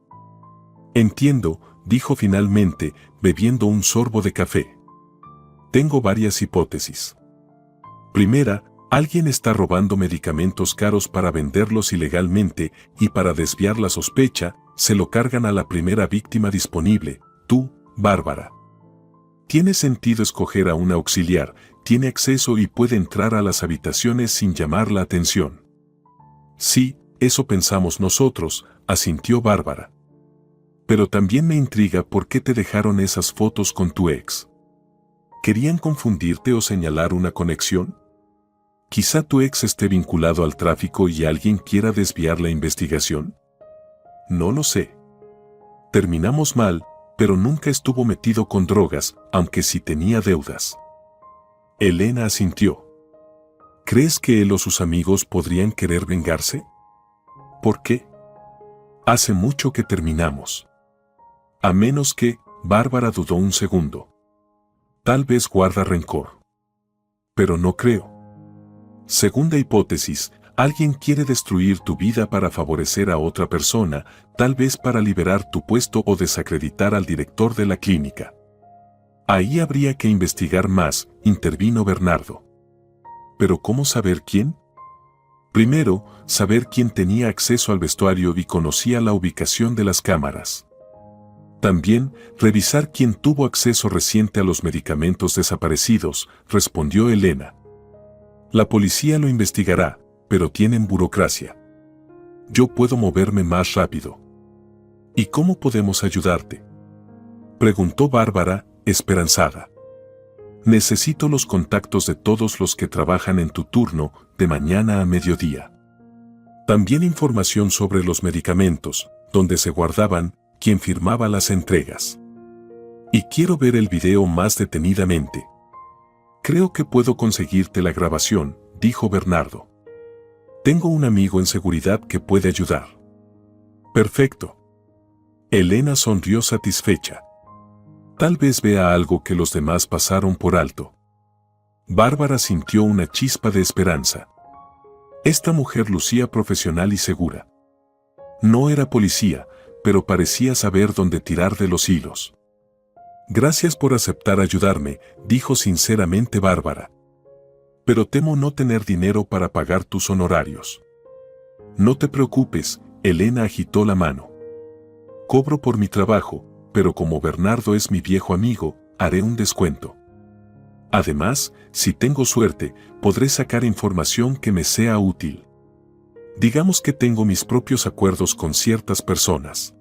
Entiendo, dijo finalmente, bebiendo un sorbo de café. Tengo varias hipótesis. Primera, alguien está robando medicamentos caros para venderlos ilegalmente y para desviar la sospecha, se lo cargan a la primera víctima disponible, tú, Bárbara. Tiene sentido escoger a una auxiliar, tiene acceso y puede entrar a las habitaciones sin llamar la atención. Sí, eso pensamos nosotros, asintió Bárbara. Pero también me intriga por qué te dejaron esas fotos con tu ex. ¿Querían confundirte o señalar una conexión? Quizá tu ex esté vinculado al tráfico y alguien quiera desviar la investigación. No lo sé. Terminamos mal, pero nunca estuvo metido con drogas, aunque sí tenía deudas. Elena asintió. ¿Crees que él o sus amigos podrían querer vengarse? ¿Por qué? Hace mucho que terminamos. A menos que, Bárbara dudó un segundo. Tal vez guarda rencor. Pero no creo. Segunda hipótesis, alguien quiere destruir tu vida para favorecer a otra persona, tal vez para liberar tu puesto o desacreditar al director de la clínica. Ahí habría que investigar más, intervino Bernardo. ¿Pero cómo saber quién? Primero, saber quién tenía acceso al vestuario y conocía la ubicación de las cámaras. También, revisar quién tuvo acceso reciente a los medicamentos desaparecidos, respondió Elena. La policía lo investigará, pero tienen burocracia. Yo puedo moverme más rápido. ¿Y cómo podemos ayudarte?, preguntó Bárbara, esperanzada. Necesito los contactos de todos los que trabajan en tu turno, de mañana a mediodía. También información sobre los medicamentos, dónde se guardaban, quién firmaba las entregas. Y quiero ver el video más detenidamente. Creo que puedo conseguirte la grabación, dijo Bernardo. Tengo un amigo en seguridad que puede ayudar. Perfecto. Elena sonrió satisfecha. Tal vez vea algo que los demás pasaron por alto. Bárbara sintió una chispa de esperanza. Esta mujer lucía profesional y segura. No era policía, pero parecía saber dónde tirar de los hilos. Gracias por aceptar ayudarme, dijo sinceramente Bárbara. Pero temo no tener dinero para pagar tus honorarios. No te preocupes, Elena agitó la mano. Cobro por mi trabajo, pero como Bernardo es mi viejo amigo, haré un descuento. Además, si tengo suerte, podré sacar información que me sea útil. Digamos que tengo mis propios acuerdos con ciertas personas.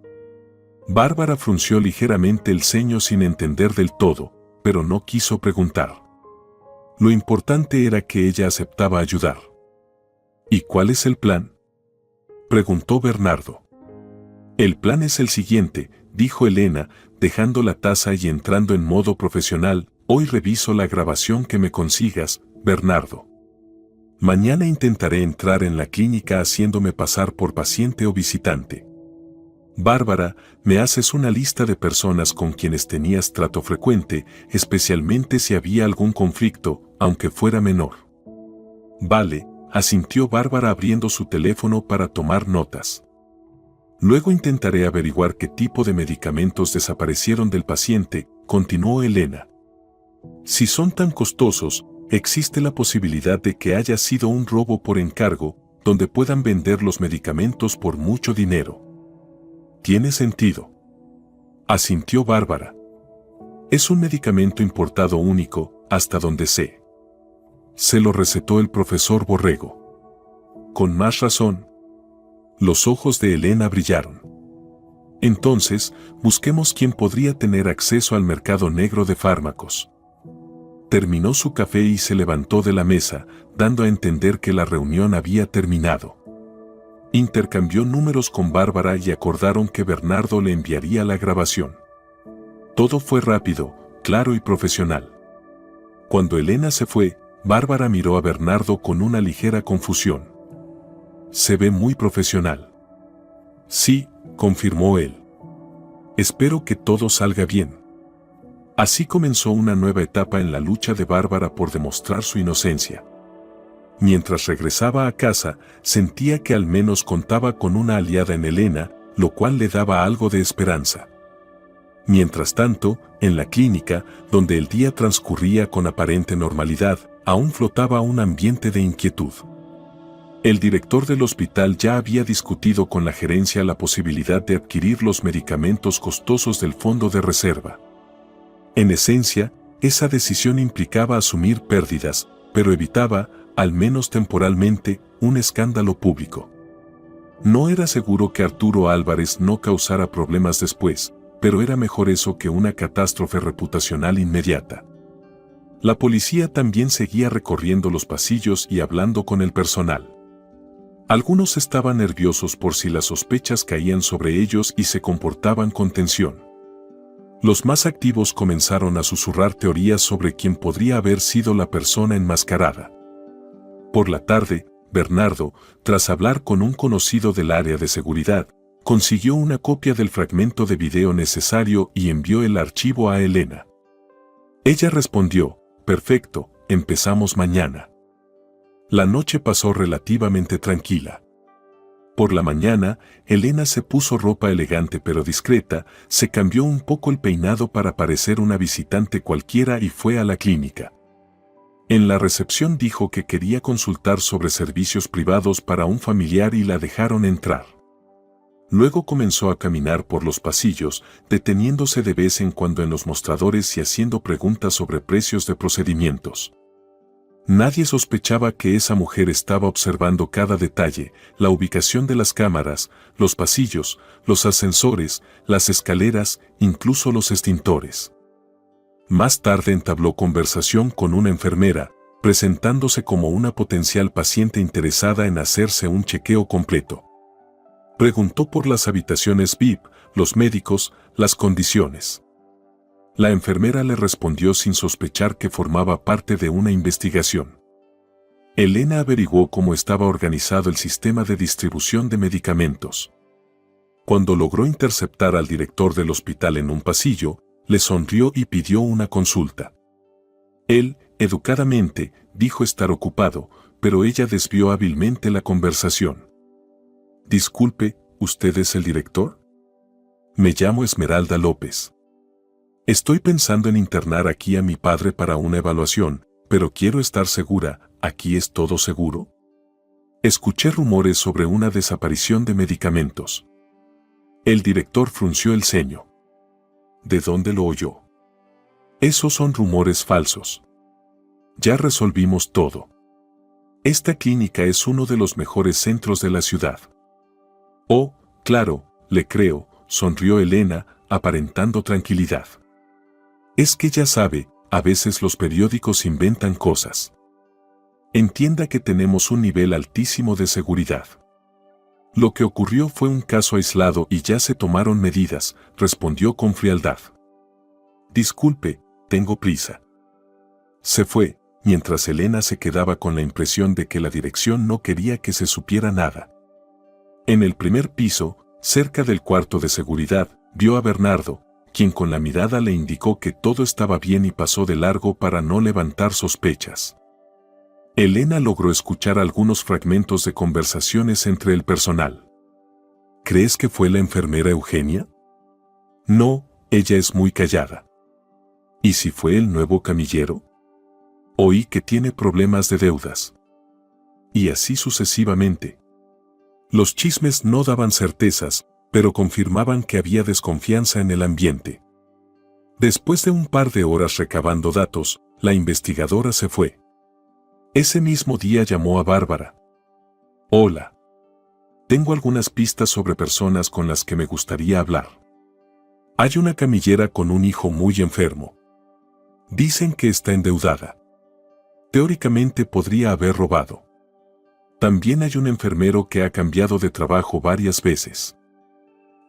Bárbara frunció ligeramente el ceño sin entender del todo, pero no quiso preguntar. Lo importante era que ella aceptaba ayudar. ¿Y cuál es el plan?, preguntó Bernardo. El plan es el siguiente, dijo Elena, dejando la taza y entrando en modo profesional. Hoy reviso la grabación que me consigas, Bernardo. Mañana intentaré entrar en la clínica haciéndome pasar por paciente o visitante. Bárbara, me haces una lista de personas con quienes tenías trato frecuente, especialmente si había algún conflicto, aunque fuera menor. Vale, asintió Bárbara abriendo su teléfono para tomar notas. Luego intentaré averiguar qué tipo de medicamentos desaparecieron del paciente, continuó Elena. Si son tan costosos, existe la posibilidad de que haya sido un robo por encargo, donde puedan vender los medicamentos por mucho dinero. Tiene sentido, asintió Bárbara. Es un medicamento importado único, hasta donde sé. Se lo recetó el profesor Borrego. Con más razón. Los ojos de Elena brillaron. Entonces, busquemos quién podría tener acceso al mercado negro de fármacos. Terminó su café y se levantó de la mesa, dando a entender que la reunión había terminado. Intercambió números con Bárbara y acordaron que Bernardo le enviaría la grabación. Todo fue rápido, claro y profesional. Cuando Elena se fue, Bárbara miró a Bernardo con una ligera confusión. Se ve muy profesional. Sí, confirmó él. Espero que todo salga bien. Así comenzó una nueva etapa en la lucha de Bárbara por demostrar su inocencia. Mientras regresaba a casa, sentía que al menos contaba con una aliada en Elena, lo cual le daba algo de esperanza. Mientras tanto, en la clínica, donde el día transcurría con aparente normalidad, aún flotaba un ambiente de inquietud. El director del hospital ya había discutido con la gerencia la posibilidad de adquirir los medicamentos costosos del fondo de reserva. En esencia, esa decisión implicaba asumir pérdidas, pero evitaba, al menos temporalmente, un escándalo público. No era seguro que Arturo Álvarez no causara problemas después, pero era mejor eso que una catástrofe reputacional inmediata. La policía también seguía recorriendo los pasillos y hablando con el personal. Algunos estaban nerviosos por si las sospechas caían sobre ellos y se comportaban con tensión. Los más activos comenzaron a susurrar teorías sobre quién podría haber sido la persona enmascarada. Por la tarde, Bernardo, tras hablar con un conocido del área de seguridad, consiguió una copia del fragmento de video necesario y envió el archivo a Elena. Ella respondió: «Perfecto, empezamos mañana». La noche pasó relativamente tranquila. Por la mañana, Elena se puso ropa elegante pero discreta, se cambió un poco el peinado para parecer una visitante cualquiera y fue a la clínica. En la recepción dijo que quería consultar sobre servicios privados para un familiar y la dejaron entrar. Luego comenzó a caminar por los pasillos, deteniéndose de vez en cuando en los mostradores y haciendo preguntas sobre precios de procedimientos. Nadie sospechaba que esa mujer estaba observando cada detalle: la ubicación de las cámaras, los pasillos, los ascensores, las escaleras, incluso los extintores. Más tarde entabló conversación con una enfermera, presentándose como una potencial paciente interesada en hacerse un chequeo completo. Preguntó por las habitaciones VIP, los médicos, las condiciones. La enfermera le respondió sin sospechar que formaba parte de una investigación. Elena averiguó cómo estaba organizado el sistema de distribución de medicamentos. Cuando logró interceptar al director del hospital en un pasillo, le sonrió y pidió una consulta. Él, educadamente, dijo estar ocupado, pero ella desvió hábilmente la conversación. «Disculpe, ¿usted es el director? Me llamo Esmeralda López. Estoy pensando en internar aquí a mi padre para una evaluación, pero quiero estar segura, ¿aquí es todo seguro? Escuché rumores sobre una desaparición de medicamentos». El director frunció el ceño. ¿De dónde lo oyó? Esos son rumores falsos. Ya resolvimos todo. Esta clínica es uno de los mejores centros de la ciudad. Oh, claro, le creo, sonrió Elena, aparentando tranquilidad. Es que ya sabe, a veces los periódicos inventan cosas. Entienda que tenemos un nivel altísimo de seguridad. Lo que ocurrió fue un caso aislado y ya se tomaron medidas, respondió con frialdad. Disculpe, tengo prisa. Se fue, mientras Elena se quedaba con la impresión de que la dirección no quería que se supiera nada. En el primer piso, cerca del cuarto de seguridad, vio a Bernardo, quien con la mirada le indicó que todo estaba bien y pasó de largo para no levantar sospechas. Elena logró escuchar algunos fragmentos de conversaciones entre el personal. ¿Crees que fue la enfermera Eugenia? No, ella es muy callada. ¿Y si fue el nuevo camillero? Oí que tiene problemas de deudas. Y así sucesivamente. Los chismes no daban certezas, pero confirmaban que había desconfianza en el ambiente. Después de un par de horas recabando datos, la investigadora se fue. Ese mismo día llamó a Bárbara. Hola. Tengo algunas pistas sobre personas con las que me gustaría hablar. Hay una camillera con un hijo muy enfermo. Dicen que está endeudada. Teóricamente podría haber robado. También hay un enfermero que ha cambiado de trabajo varias veces.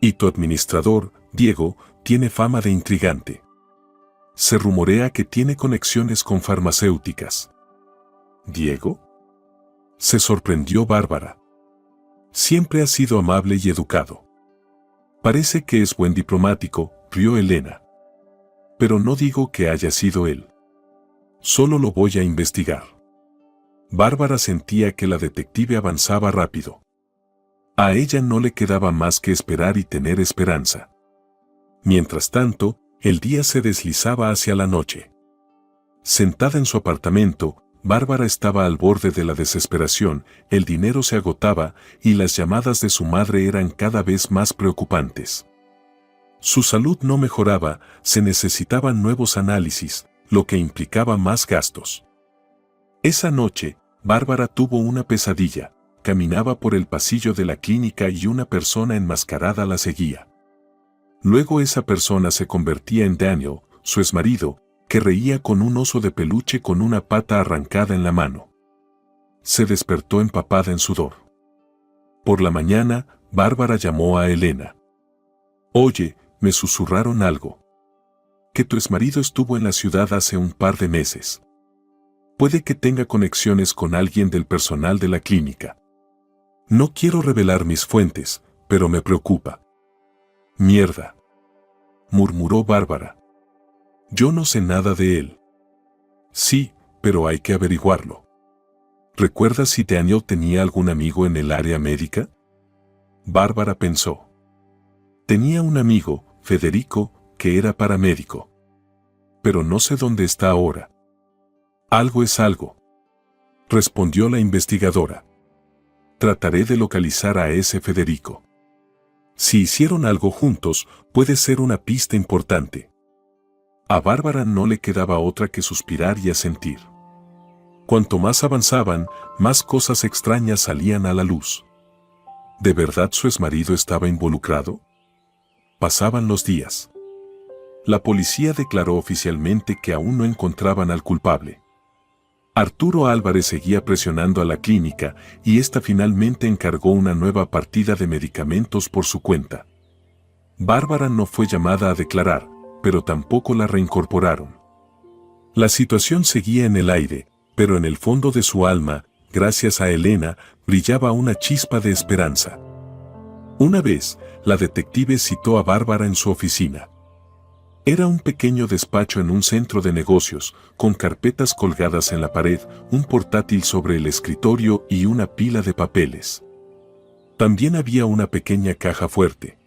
Y tu administrador, Diego, tiene fama de intrigante. Se rumorea que tiene conexiones con farmacéuticas. ¿Diego? Se sorprendió Bárbara. Siempre ha sido amable y educado. Parece que es buen diplomático, rió Elena. Pero no digo que haya sido él. Solo lo voy a investigar. Bárbara sentía que la detective avanzaba rápido. A ella no le quedaba más que esperar y tener esperanza. Mientras tanto, el día se deslizaba hacia la noche. Sentada en su apartamento, Bárbara estaba al borde de la desesperación, el dinero se agotaba y las llamadas de su madre eran cada vez más preocupantes. Su salud no mejoraba, se necesitaban nuevos análisis, lo que implicaba más gastos. Esa noche, Bárbara tuvo una pesadilla, caminaba por el pasillo de la clínica y una persona enmascarada la seguía. Luego esa persona se convertía en Daniel, su exmarido, que reía con un oso de peluche con una pata arrancada en la mano. Se despertó empapada en sudor. Por la mañana, Bárbara llamó a Elena. Oye, me susurraron algo. Que tu exmarido estuvo en la ciudad hace un par de meses. Puede que tenga conexiones con alguien del personal de la clínica. No quiero revelar mis fuentes, pero me preocupa. Mierda, murmuró Bárbara. Yo no sé nada de él. Sí, pero hay que averiguarlo. ¿Recuerdas si Daniel tenía algún amigo en el área médica? Bárbara pensó. Tenía un amigo, Federico, que era paramédico. Pero no sé dónde está ahora. Algo es algo, respondió la investigadora. Trataré de localizar a ese Federico. Si hicieron algo juntos, puede ser una pista importante. A Bárbara no le quedaba otra que suspirar y asentir. Cuanto más avanzaban, más cosas extrañas salían a la luz. ¿De verdad su exmarido estaba involucrado? Pasaban los días. La policía declaró oficialmente que aún no encontraban al culpable. Arturo Álvarez seguía presionando a la clínica y ésta finalmente encargó una nueva partida de medicamentos por su cuenta. Bárbara no fue llamada a declarar, pero tampoco la reincorporaron. La situación seguía en el aire, pero en el fondo de su alma, gracias a Elena, brillaba una chispa de esperanza. Una vez, la detective citó a Bárbara en su oficina. Era un pequeño despacho en un centro de negocios, con carpetas colgadas en la pared, un portátil sobre el escritorio y una pila de papeles. También había una pequeña caja fuerte.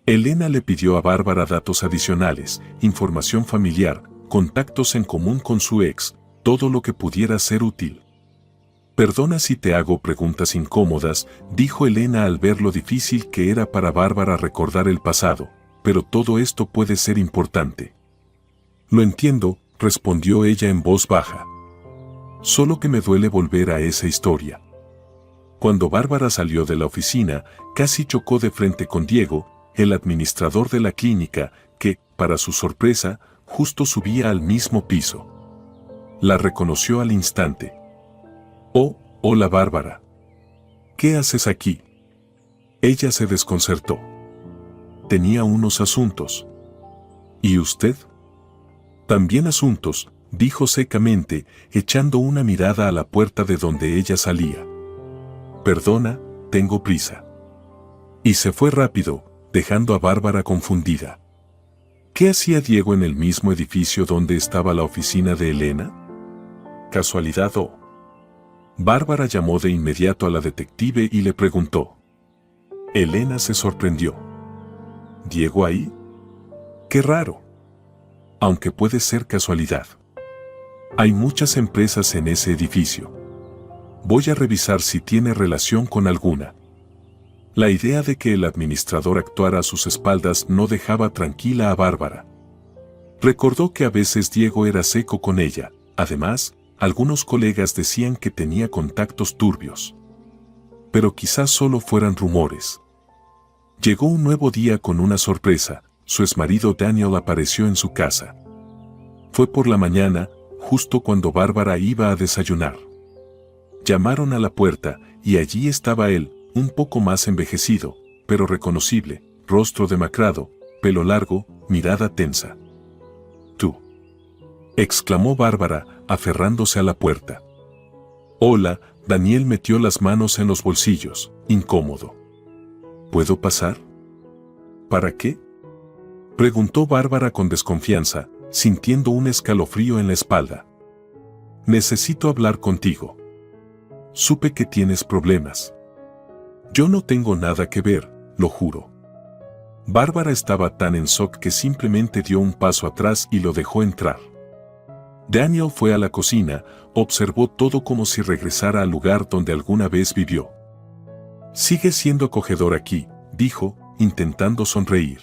Elena le pidió a Bárbara datos adicionales, información familiar, contactos en común con su ex, todo lo que pudiera ser útil. Perdona si te hago preguntas incómodas, dijo Elena al ver lo difícil que era para Bárbara recordar el pasado, pero todo esto puede ser importante. Lo entiendo, respondió ella en voz baja. Solo que me duele volver a esa historia. Cuando Bárbara salió de la oficina, casi chocó de frente con Diego, el administrador de la clínica, que, para su sorpresa, justo subía al mismo piso. La reconoció al instante. Oh, hola Bárbara. ¿Qué haces aquí? Ella se desconcertó. Tenía unos asuntos. ¿Y usted? También asuntos, dijo secamente, echando una mirada a la puerta de donde ella salía. Perdona, tengo prisa. Y se fue rápido, dejando a Bárbara confundida. ¿Qué hacía Diego en el mismo edificio donde estaba la oficina de Elena? ¿Casualidad o...? Bárbara llamó de inmediato a la detective y le preguntó. Elena se sorprendió. ¿Diego ahí? ¡Qué raro! Aunque puede ser casualidad. Hay muchas empresas en ese edificio. Voy a revisar si tiene relación con alguna. La idea de que el administrador actuara a sus espaldas no dejaba tranquila a Bárbara. Recordó que a veces Diego era seco con ella. Además, algunos colegas decían que tenía contactos turbios. Pero quizás solo fueran rumores. Llegó un nuevo día con una sorpresa. Su exmarido Daniel apareció en su casa. Fue por la mañana, justo cuando Bárbara iba a desayunar. Llamaron a la puerta, y allí estaba él, un poco más envejecido, pero reconocible, rostro demacrado, pelo largo, mirada tensa. «¿Tú?», exclamó Bárbara, aferrándose a la puerta. «Hola», Daniel metió las manos en los bolsillos, incómodo. «¿Puedo pasar?». «¿Para qué?», preguntó Bárbara con desconfianza, sintiendo un escalofrío en la espalda. «Necesito hablar contigo. Supe que tienes problemas». «Yo no tengo nada que ver, lo juro». Bárbara estaba tan en shock que simplemente dio un paso atrás y lo dejó entrar. Daniel fue a la cocina, observó todo como si regresara al lugar donde alguna vez vivió. «Sigue siendo acogedor aquí», dijo, intentando sonreír.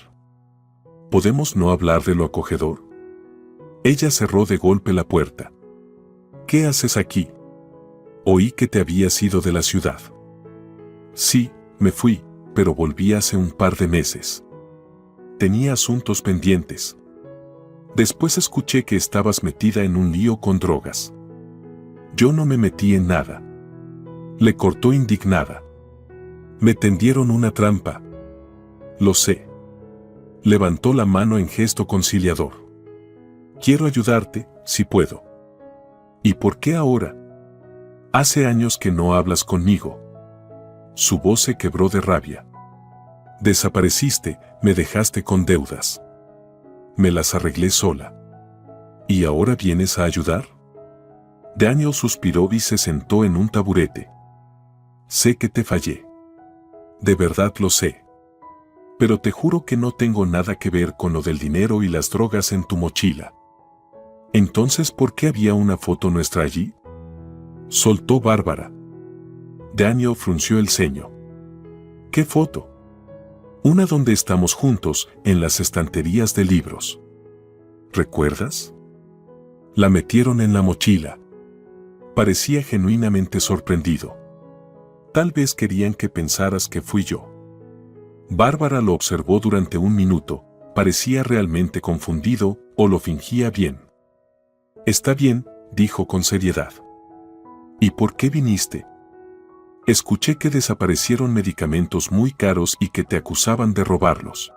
«¿Podemos no hablar de lo acogedor?». Ella cerró de golpe la puerta. «¿Qué haces aquí? Oí que te habías ido de la ciudad». «Sí, me fui, pero volví hace un par de meses. Tenía asuntos pendientes. Después escuché que estabas metida en un lío con drogas». «Yo no me metí en nada», le cortó indignada. Me tendieron una trampa. Lo sé. Levantó la mano en gesto conciliador. Quiero ayudarte, si puedo. ¿Y por qué ahora? Hace años que no hablas conmigo. Su voz se quebró de rabia. Desapareciste, me dejaste con deudas. Me las arreglé sola. ¿Y ahora vienes a ayudar? Daniel suspiró y se sentó en un taburete. Sé que te fallé. De verdad lo sé. Pero te juro que no tengo nada que ver con lo del dinero y las drogas en tu mochila. Entonces, ¿por qué había una foto nuestra allí? Soltó Bárbara. Daniel frunció el ceño. ¿Qué foto? Una donde estamos juntos, en las estanterías de libros. ¿Recuerdas? La metieron en la mochila. Parecía genuinamente sorprendido. Tal vez querían que pensaras que fui yo. Bárbara lo observó durante un minuto, parecía realmente confundido, o lo fingía bien. Está bien, dijo con seriedad. ¿Y por qué viniste? Escuché que desaparecieron medicamentos muy caros y que te acusaban de robarlos.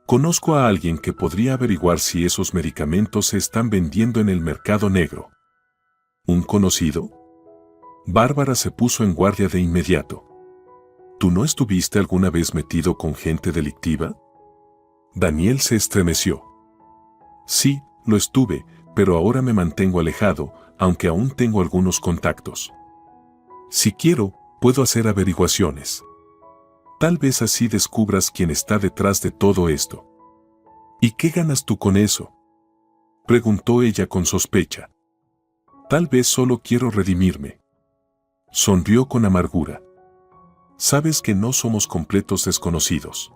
Conozco a alguien que podría averiguar si esos medicamentos se están vendiendo en el mercado negro. ¿Un conocido? Bárbara se puso en guardia de inmediato. ¿Tú no estuviste alguna vez metido con gente delictiva? Daniel se estremeció. Sí, lo estuve, pero ahora me mantengo alejado, aunque aún tengo algunos contactos. Si quiero, puedo hacer averiguaciones. Tal vez así descubras quién está detrás de todo esto. ¿Y qué ganas tú con eso? Preguntó ella con sospecha. Tal vez solo quiero redimirme. Sonrió con amargura. Sabes que no somos completos desconocidos.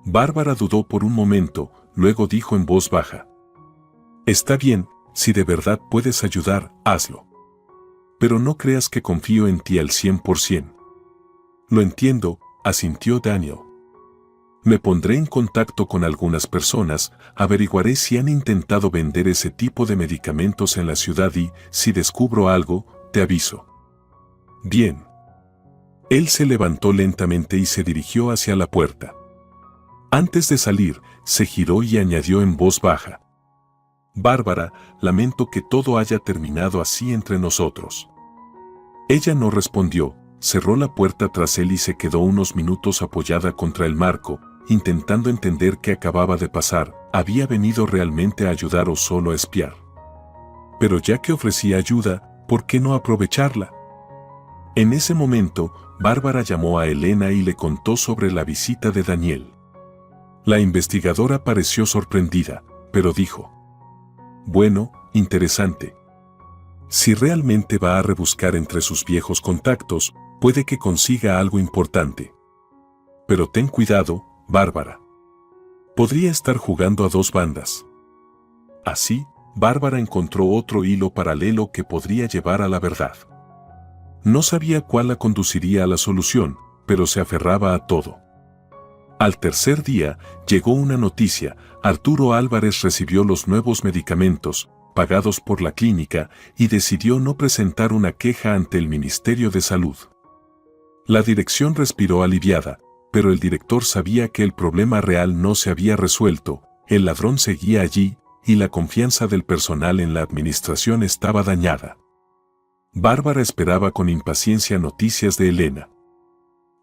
Bárbara dudó por un momento, luego dijo en voz baja. Está bien, si de verdad puedes ayudar, hazlo. Pero no creas que confío en ti al 100%. Lo entiendo, asintió Daniel. Me pondré en contacto con algunas personas, averiguaré si han intentado vender ese tipo de medicamentos en la ciudad y, si descubro algo, te aviso. Bien. Él se levantó lentamente y se dirigió hacia la puerta. Antes de salir, se giró y añadió en voz baja. Bárbara, lamento que todo haya terminado así entre nosotros. Ella no respondió, cerró la puerta tras él y se quedó unos minutos apoyada contra el marco, intentando entender qué acababa de pasar, ¿había venido realmente a ayudar o solo a espiar? Pero ya que ofrecía ayuda, ¿por qué no aprovecharla? En ese momento, Bárbara llamó a Elena y le contó sobre la visita de Daniel. La investigadora pareció sorprendida, pero dijo: bueno, interesante. Si realmente va a rebuscar entre sus viejos contactos, puede que consiga algo importante. Pero ten cuidado, Bárbara. Podría estar jugando a dos bandas. Así, Bárbara encontró otro hilo paralelo que podría llevar a la verdad. No sabía cuál la conduciría a la solución, pero se aferraba a todo. Al tercer día, llegó una noticia: Arturo Álvarez recibió los nuevos medicamentos, pagados por la clínica, y decidió no presentar una queja ante el Ministerio de Salud. La dirección respiró aliviada, pero el director sabía que el problema real no se había resuelto, el ladrón seguía allí, y la confianza del personal en la administración estaba dañada. Bárbara esperaba con impaciencia noticias de Elena.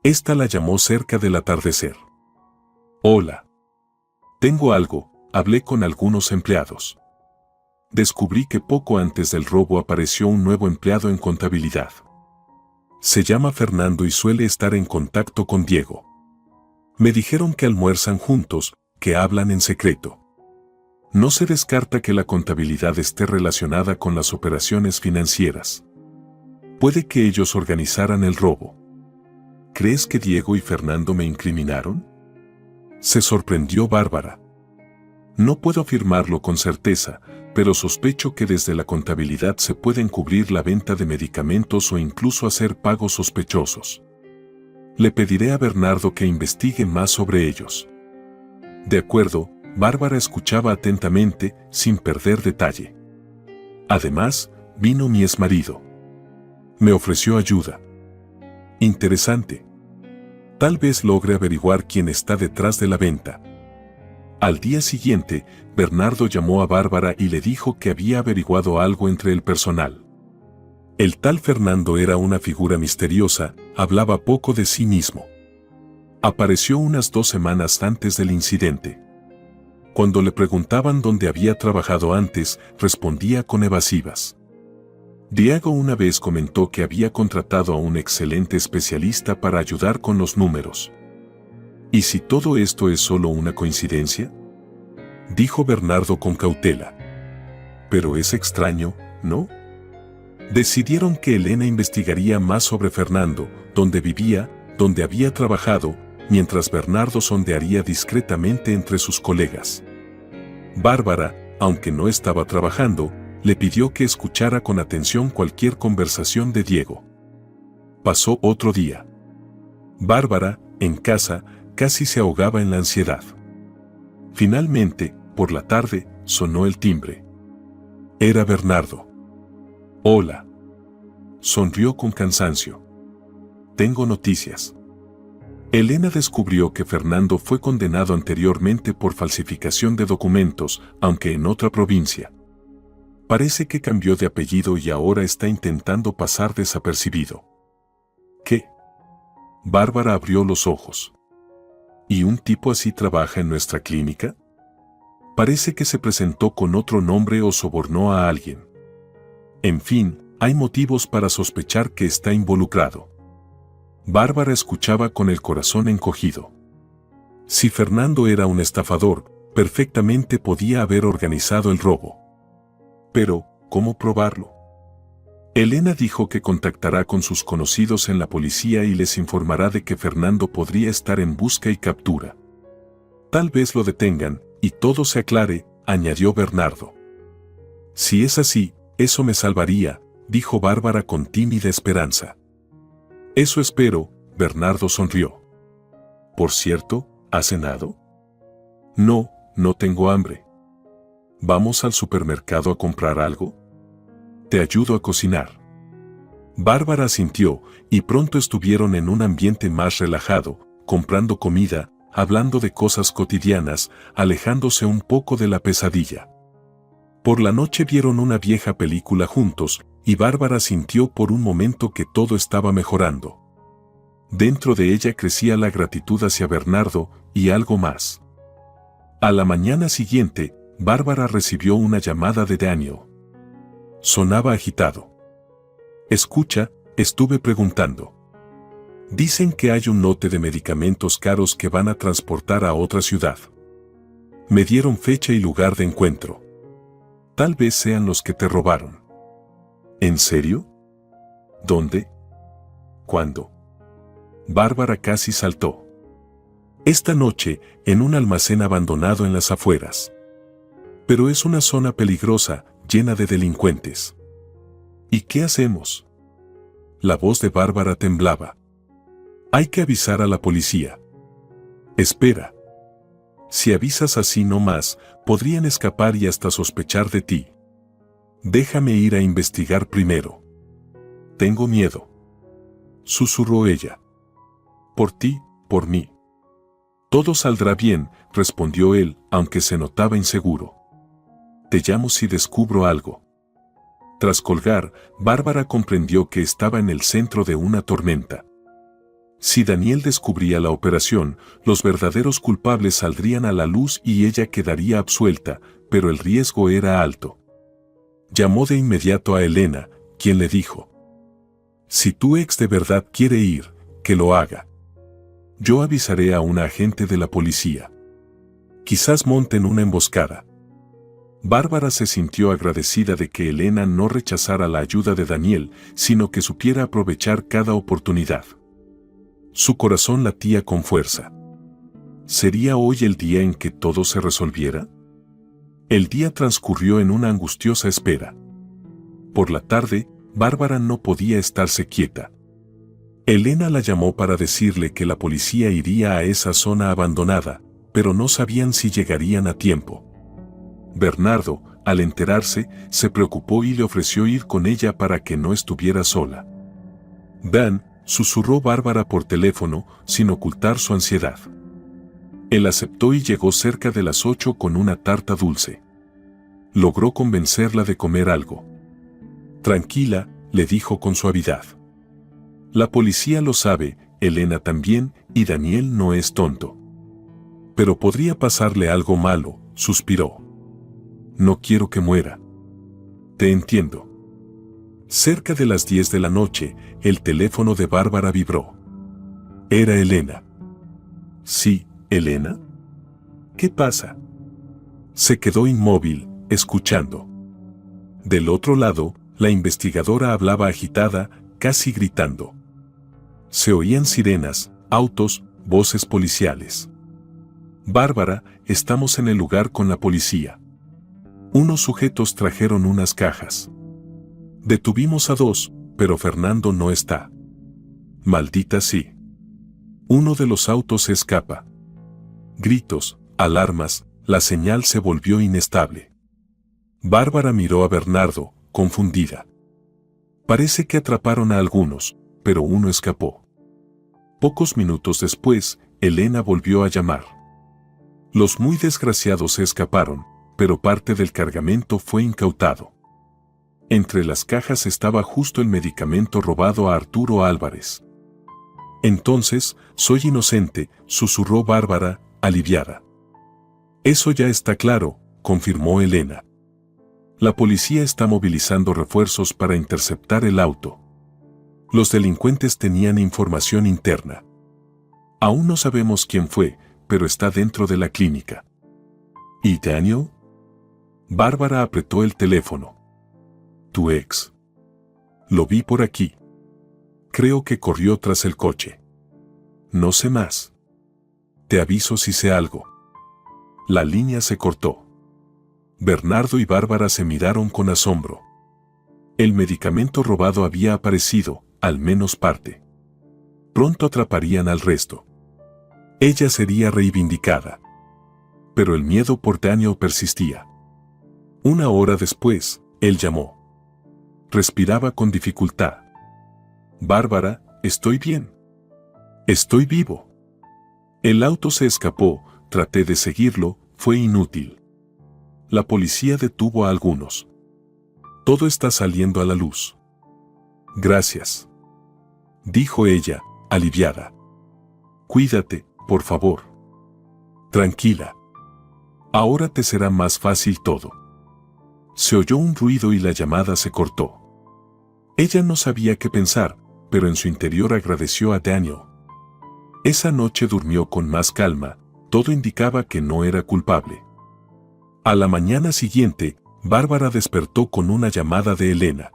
Esta la llamó cerca del atardecer. Hola. Tengo algo, hablé con algunos empleados. Descubrí que poco antes del robo apareció un nuevo empleado en contabilidad. Se llama Fernando y suele estar en contacto con Diego. Me dijeron que almuerzan juntos, que hablan en secreto. No se descarta que la contabilidad esté relacionada con las operaciones financieras. Puede que ellos organizaran el robo. ¿Crees que Diego y Fernando me incriminaron? Se sorprendió Bárbara. No puedo afirmarlo con certeza, pero sospecho que desde la contabilidad se puede encubrir la venta de medicamentos o incluso hacer pagos sospechosos. Le pediré a Bernardo que investigue más sobre ellos. De acuerdo, Bárbara escuchaba atentamente, sin perder detalle. Además, vino mi exmarido. Me ofreció ayuda. Interesante. Tal vez logre averiguar quién está detrás de la venta. Al día siguiente, Bernardo llamó a Bárbara y le dijo que había averiguado algo entre el personal. El tal Fernando era una figura misteriosa, hablaba poco de sí mismo. Apareció unas 2 semanas antes del incidente. Cuando le preguntaban dónde había trabajado antes, respondía con evasivas. Diego una vez comentó que había contratado a un excelente especialista para ayudar con los números. ¿Y si todo esto es solo una coincidencia?, dijo Bernardo con cautela. Pero es extraño, ¿no? Decidieron que Elena investigaría más sobre Fernando, dónde vivía, dónde había trabajado, mientras Bernardo sondearía discretamente entre sus colegas. Bárbara, aunque no estaba trabajando, le pidió que escuchara con atención cualquier conversación de Diego. Pasó otro día. Bárbara, en casa, casi se ahogaba en la ansiedad. Finalmente, por la tarde, sonó el timbre. Era Bernardo. «Hola». Sonrió con cansancio. «Tengo noticias». Elena descubrió que Fernando fue condenado anteriormente por falsificación de documentos, aunque en otra provincia. Parece que cambió de apellido y ahora está intentando pasar desapercibido. ¿Qué? Bárbara abrió los ojos. ¿Y un tipo así trabaja en nuestra clínica? Parece que se presentó con otro nombre o sobornó a alguien. En fin, hay motivos para sospechar que está involucrado. Bárbara escuchaba con el corazón encogido. Si Fernando era un estafador, perfectamente podía haber organizado el robo. Pero, ¿cómo probarlo? Elena dijo que contactará con sus conocidos en la policía y les informará de que Fernando podría estar en busca y captura. Tal vez lo detengan, y todo se aclare, añadió Bernardo. Si es así, eso me salvaría, dijo Bárbara con tímida esperanza. Eso espero, Bernardo sonrió. Por cierto, ¿has cenado? No, no tengo hambre. ¿Vamos al supermercado a comprar algo? Te ayudo a cocinar. Bárbara asintió, y pronto estuvieron en un ambiente más relajado, comprando comida, hablando de cosas cotidianas, alejándose un poco de la pesadilla. Por la noche vieron una vieja película juntos, y Bárbara sintió por un momento que todo estaba mejorando. Dentro de ella crecía la gratitud hacia Bernardo, y algo más. A la mañana siguiente, Bárbara recibió una llamada de Daniel. Sonaba agitado. Escucha, estuve preguntando. Dicen que hay un lote de medicamentos caros que van a transportar a otra ciudad. Me dieron fecha y lugar de encuentro. Tal vez sean los que te robaron. ¿En serio? ¿Dónde? ¿Cuándo? Bárbara casi saltó. Esta noche, en un almacén abandonado en las afueras. Pero es una zona peligrosa, llena de delincuentes. ¿Y qué hacemos? La voz de Bárbara temblaba. Hay que avisar a la policía. Espera. Si avisas así no más, podrían escapar y hasta sospechar de ti. Déjame ir a investigar primero. Tengo miedo. Susurró ella. Por ti, por mí. Todo saldrá bien, respondió él, aunque se notaba inseguro. Te llamo si descubro algo. Tras colgar, Bárbara comprendió que estaba en el centro de una tormenta. Si Daniel descubría la operación, los verdaderos culpables saldrían a la luz y ella quedaría absuelta, pero el riesgo era alto. Llamó de inmediato a Elena, quien le dijo: si tu ex de verdad quiere ir, que lo haga. Yo avisaré a un agente de la policía. Quizás monten una emboscada. Bárbara se sintió agradecida de que Elena no rechazara la ayuda de Daniel, sino que supiera aprovechar cada oportunidad. Su corazón latía con fuerza. ¿Sería hoy el día en que todo se resolviera? El día transcurrió en una angustiosa espera. Por la tarde, Bárbara no podía estarse quieta. Elena la llamó para decirle que la policía iría a esa zona abandonada, pero no sabían si llegarían a tiempo. Bernardo, al enterarse, se preocupó y le ofreció ir con ella para que no estuviera sola. Dan, susurró Bárbara por teléfono, sin ocultar su ansiedad. Él aceptó y llegó cerca de las 8 con una tarta dulce. Logró convencerla de comer algo. Tranquila, le dijo con suavidad. La policía lo sabe, Elena también, y Daniel no es tonto. Pero podría pasarle algo malo, suspiró. No quiero que muera. Te entiendo. Cerca de las 10 de la noche, el teléfono de Bárbara vibró. Era Elena. Sí, Elena. ¿Qué pasa? Se quedó inmóvil, escuchando. Del otro lado, la investigadora hablaba agitada, casi gritando. Se oían sirenas, autos, voces policiales. Bárbara, estamos en el lugar con la policía. Unos sujetos trajeron unas cajas. Detuvimos a 2, pero Fernando no está. Maldita sí. Uno de los autos se escapa. Gritos, alarmas, la señal se volvió inestable. Bárbara miró a Bernardo, confundida. Parece que atraparon a algunos, pero uno escapó. Pocos minutos después, Elena volvió a llamar. Los muy desgraciados se escaparon, pero parte del cargamento fue incautado. Entre las cajas estaba justo el medicamento robado a Arturo Álvarez. Entonces, soy inocente, susurró Bárbara, aliviada. Eso ya está claro, confirmó Elena. La policía está movilizando refuerzos para interceptar el auto. Los delincuentes tenían información interna. Aún no sabemos quién fue, pero está dentro de la clínica. ¿Y Daniel? Bárbara apretó el teléfono. Tu ex. Lo vi por aquí. Creo que corrió tras el coche. No sé más. Te aviso si sé algo. La línea se cortó. Bernardo y Bárbara se miraron con asombro. El medicamento robado había aparecido, al menos parte. Pronto atraparían al resto. Ella sería reivindicada. Pero el miedo por Daniel persistía. Una hora después, él llamó. Respiraba con dificultad. Bárbara, estoy bien. Estoy vivo. El auto se escapó, traté de seguirlo, fue inútil. La policía detuvo a algunos. Todo está saliendo a la luz. Gracias. Dijo ella, aliviada. Cuídate, por favor. Tranquila. Ahora te será más fácil todo. Se oyó un ruido y la llamada se cortó. Ella no sabía qué pensar, pero en su interior agradeció a Daniel. Esa noche durmió con más calma, todo indicaba que no era culpable. A la mañana siguiente, Bárbara despertó con una llamada de Elena.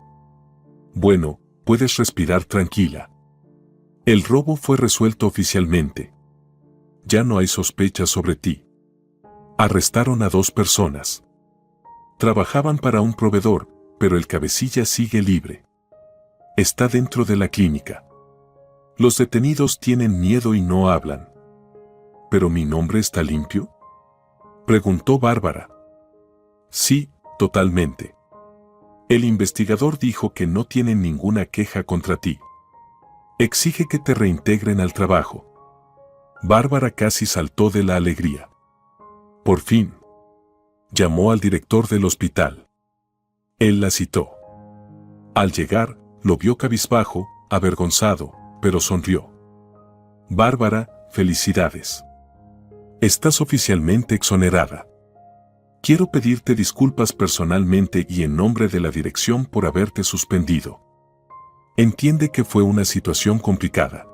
Bueno, puedes respirar tranquila. El robo fue resuelto oficialmente. Ya no hay sospechas sobre ti. Arrestaron a 2 personas. Trabajaban para un proveedor, pero el cabecilla sigue libre. Está dentro de la clínica. Los detenidos tienen miedo y no hablan. ¿Pero mi nombre está limpio? Preguntó Bárbara. Sí, totalmente. El investigador dijo que no tienen ninguna queja contra ti. Exige que te reintegren al trabajo. Bárbara casi saltó de la alegría. Por fin. Llamó al director del hospital. Él la citó. Al llegar, lo vio cabizbajo, avergonzado, pero sonrió. Bárbara, felicidades. Estás oficialmente exonerada. Quiero pedirte disculpas personalmente y en nombre de la dirección por haberte suspendido. Entiende que fue una situación complicada.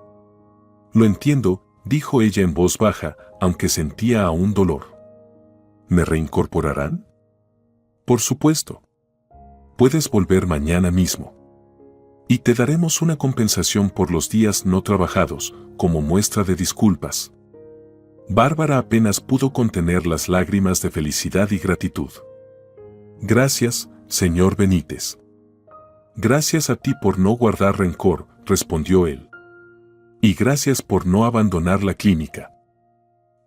Lo entiendo, dijo ella en voz baja, aunque sentía aún dolor. ¿Me reincorporarán? Por supuesto. Puedes volver mañana mismo. Y te daremos una compensación por los días no trabajados, como muestra de disculpas. Bárbara apenas pudo contener las lágrimas de felicidad y gratitud. Gracias, señor Benítez. Gracias a ti por no guardar rencor, respondió él. Y gracias por no abandonar la clínica.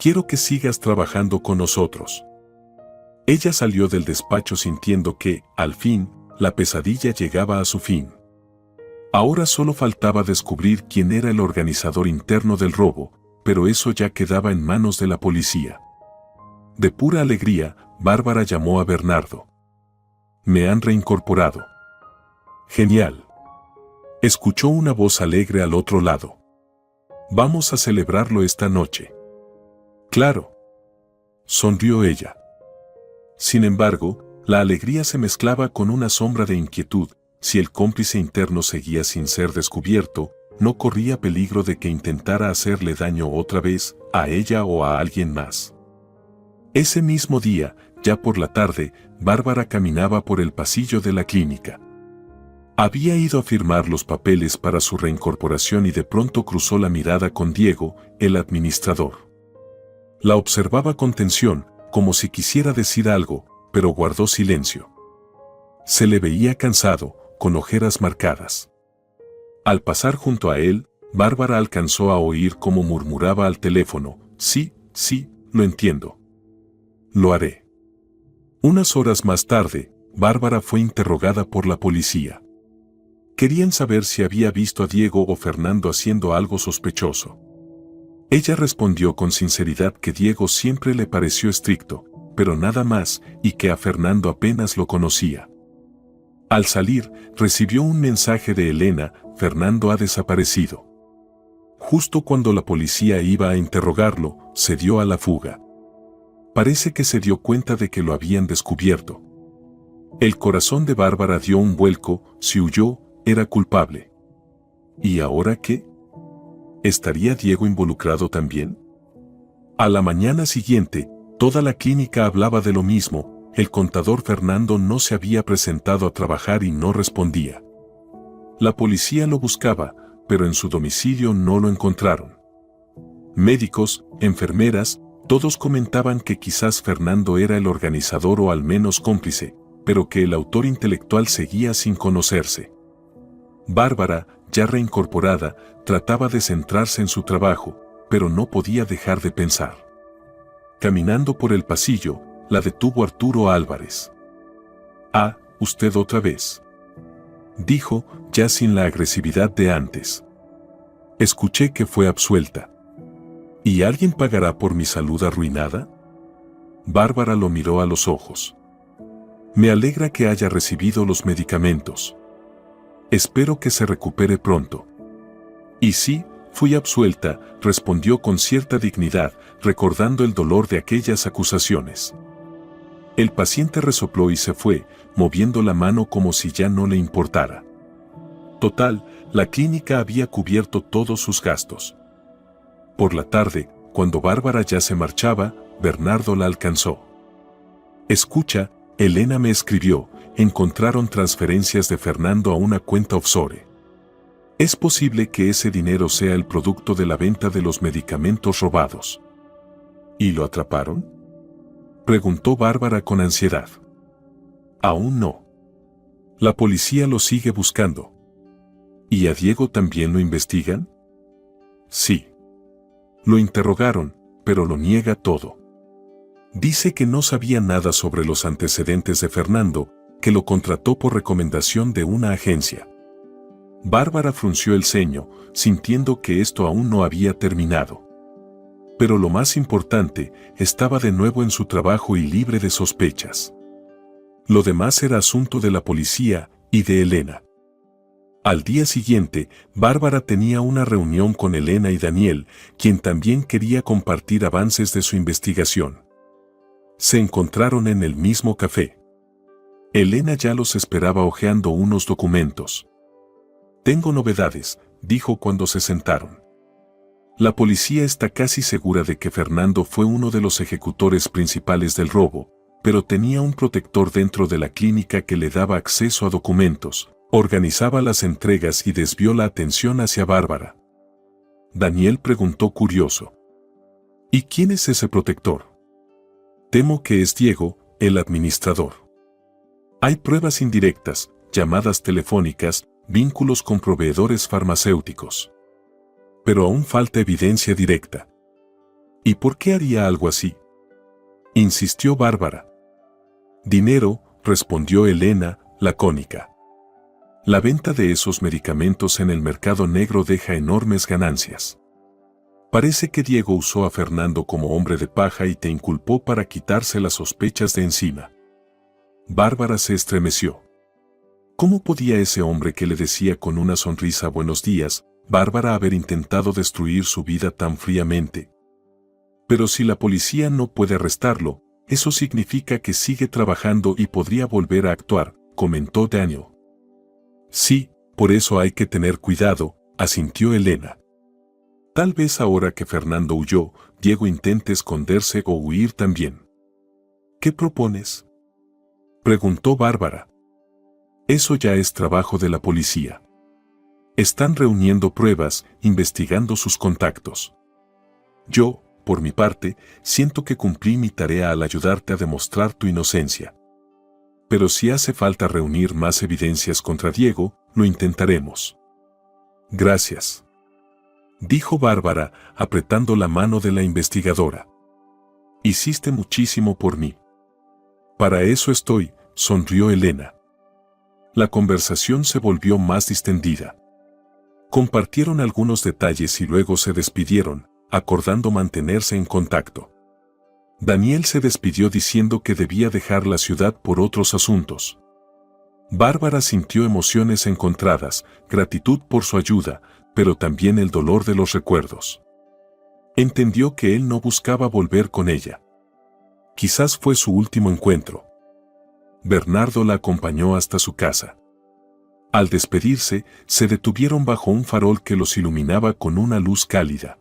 Quiero que sigas trabajando con nosotros. Ella salió del despacho sintiendo que, al fin, la pesadilla llegaba a su fin. Ahora solo faltaba descubrir quién era el organizador interno del robo, pero eso ya quedaba en manos de la policía. De pura alegría, Bárbara llamó a Bernardo. «Me han reincorporado». «Genial». Escuchó una voz alegre al otro lado. «Vamos a celebrarlo esta noche». «Claro», sonrió ella. Sin embargo, la alegría se mezclaba con una sombra de inquietud. Si el cómplice interno seguía sin ser descubierto, no corría peligro de que intentara hacerle daño otra vez, a ella o a alguien más. Ese mismo día, ya por la tarde, Bárbara caminaba por el pasillo de la clínica. Había ido a firmar los papeles para su reincorporación y de pronto cruzó la mirada con Diego, el administrador. La observaba con tensión, como si quisiera decir algo, pero guardó silencio. Se le veía cansado, con ojeras marcadas. Al pasar junto a él, Bárbara alcanzó a oír cómo murmuraba al teléfono: «Sí, sí, lo entiendo. Lo haré». Unas horas más tarde, Bárbara fue interrogada por la policía. Querían saber si había visto a Diego o Fernando haciendo algo sospechoso. Ella respondió con sinceridad que Diego siempre le pareció estricto, pero nada más, y que a Fernando apenas lo conocía. Al salir, recibió un mensaje de Elena: «Fernando ha desaparecido». Justo cuando la policía iba a interrogarlo, se dio a la fuga. Parece que se dio cuenta de que lo habían descubierto. El corazón de Bárbara dio un vuelco. Si huyó, era culpable. ¿Y ahora qué? ¿Estaría Diego involucrado también? A la mañana siguiente, toda la clínica hablaba de lo mismo. El contador Fernando no se había presentado a trabajar y no respondía. La policía lo buscaba, pero en su domicilio no lo encontraron. Médicos, enfermeras, todos comentaban que quizás Fernando era el organizador o al menos cómplice, pero que el autor intelectual seguía sin conocerse. Bárbara, ya reincorporada, trataba de centrarse en su trabajo, pero no podía dejar de pensar. Caminando por el pasillo, la detuvo Arturo Álvarez. «Ah, usted otra vez», dijo, ya sin la agresividad de antes. «Escuché que fue absuelta. ¿Y alguien pagará por mi salud arruinada?» Bárbara lo miró a los ojos. «Me alegra que haya recibido los medicamentos. Espero que se recupere pronto». «Y sí, fui absuelta», respondió con cierta dignidad, recordando el dolor de aquellas acusaciones. El paciente resopló y se fue, moviendo la mano como si ya no le importara. Total, la clínica había cubierto todos sus gastos. Por la tarde, cuando Bárbara ya se marchaba, Bernardo la alcanzó. «Escucha, Elena me escribió, encontraron transferencias de Fernando a una cuenta offshore. Es posible que ese dinero sea el producto de la venta de los medicamentos robados». «¿Y lo atraparon?», preguntó Bárbara con ansiedad. «Aún no. La policía lo sigue buscando». «¿Y a Diego también lo investigan?». «Sí. Lo interrogaron, pero lo niega todo. Dice que no sabía nada sobre los antecedentes de Fernando, que lo contrató por recomendación de una agencia». Bárbara frunció el ceño, sintiendo que esto aún no había terminado. Pero lo más importante, estaba de nuevo en su trabajo y libre de sospechas. Lo demás era asunto de la policía y de Elena. Al día siguiente, Bárbara tenía una reunión con Elena y Daniel, quien también quería compartir avances de su investigación. Se encontraron en el mismo café. Elena ya los esperaba hojeando unos documentos. «Tengo novedades», dijo cuando se sentaron. «La policía está casi segura de que Fernando fue uno de los ejecutores principales del robo, pero tenía un protector dentro de la clínica que le daba acceso a documentos, organizaba las entregas y desvió la atención hacia Bárbara». Daniel preguntó curioso. «¿Y quién es ese protector?». «Temo que es Diego, el administrador. Hay pruebas indirectas, llamadas telefónicas, vínculos con proveedores farmacéuticos. Pero aún falta evidencia directa». «¿Y por qué haría algo así?», insistió Bárbara. «Dinero», respondió Elena, lacónica. La venta de esos medicamentos en el mercado negro deja enormes ganancias. Parece que Diego usó a Fernando como hombre de paja y te inculpó para quitarse las sospechas de encima. Bárbara se estremeció. ¿Cómo podía ese hombre que le decía con una sonrisa buenos días, Bárbara, haber intentado destruir su vida tan fríamente? Pero si la policía no puede arrestarlo, eso significa que sigue trabajando y podría volver a actuar, comentó Daniel. Sí, por eso hay que tener cuidado, asintió Elena. Tal vez ahora que Fernando huyó, Diego intente esconderse o huir también. ¿Qué propones?, preguntó Bárbara. Eso ya es trabajo de la policía. Están reuniendo pruebas, investigando sus contactos. Yo, por mi parte, siento que cumplí mi tarea al ayudarte a demostrar tu inocencia. Pero si hace falta reunir más evidencias contra Diego, lo intentaremos. Gracias, dijo Bárbara, apretando la mano de la investigadora. Hiciste muchísimo por mí. Para eso estoy, sonrió Elena. La conversación se volvió más distendida. Compartieron algunos detalles y luego se despidieron, acordando mantenerse en contacto. Daniel se despidió diciendo que debía dejar la ciudad por otros asuntos. Bárbara sintió emociones encontradas, gratitud por su ayuda, pero también el dolor de los recuerdos. Entendió que él no buscaba volver con ella. Quizás fue su último encuentro. Bernardo la acompañó hasta su casa. Al despedirse, se detuvieron bajo un farol que los iluminaba con una luz cálida.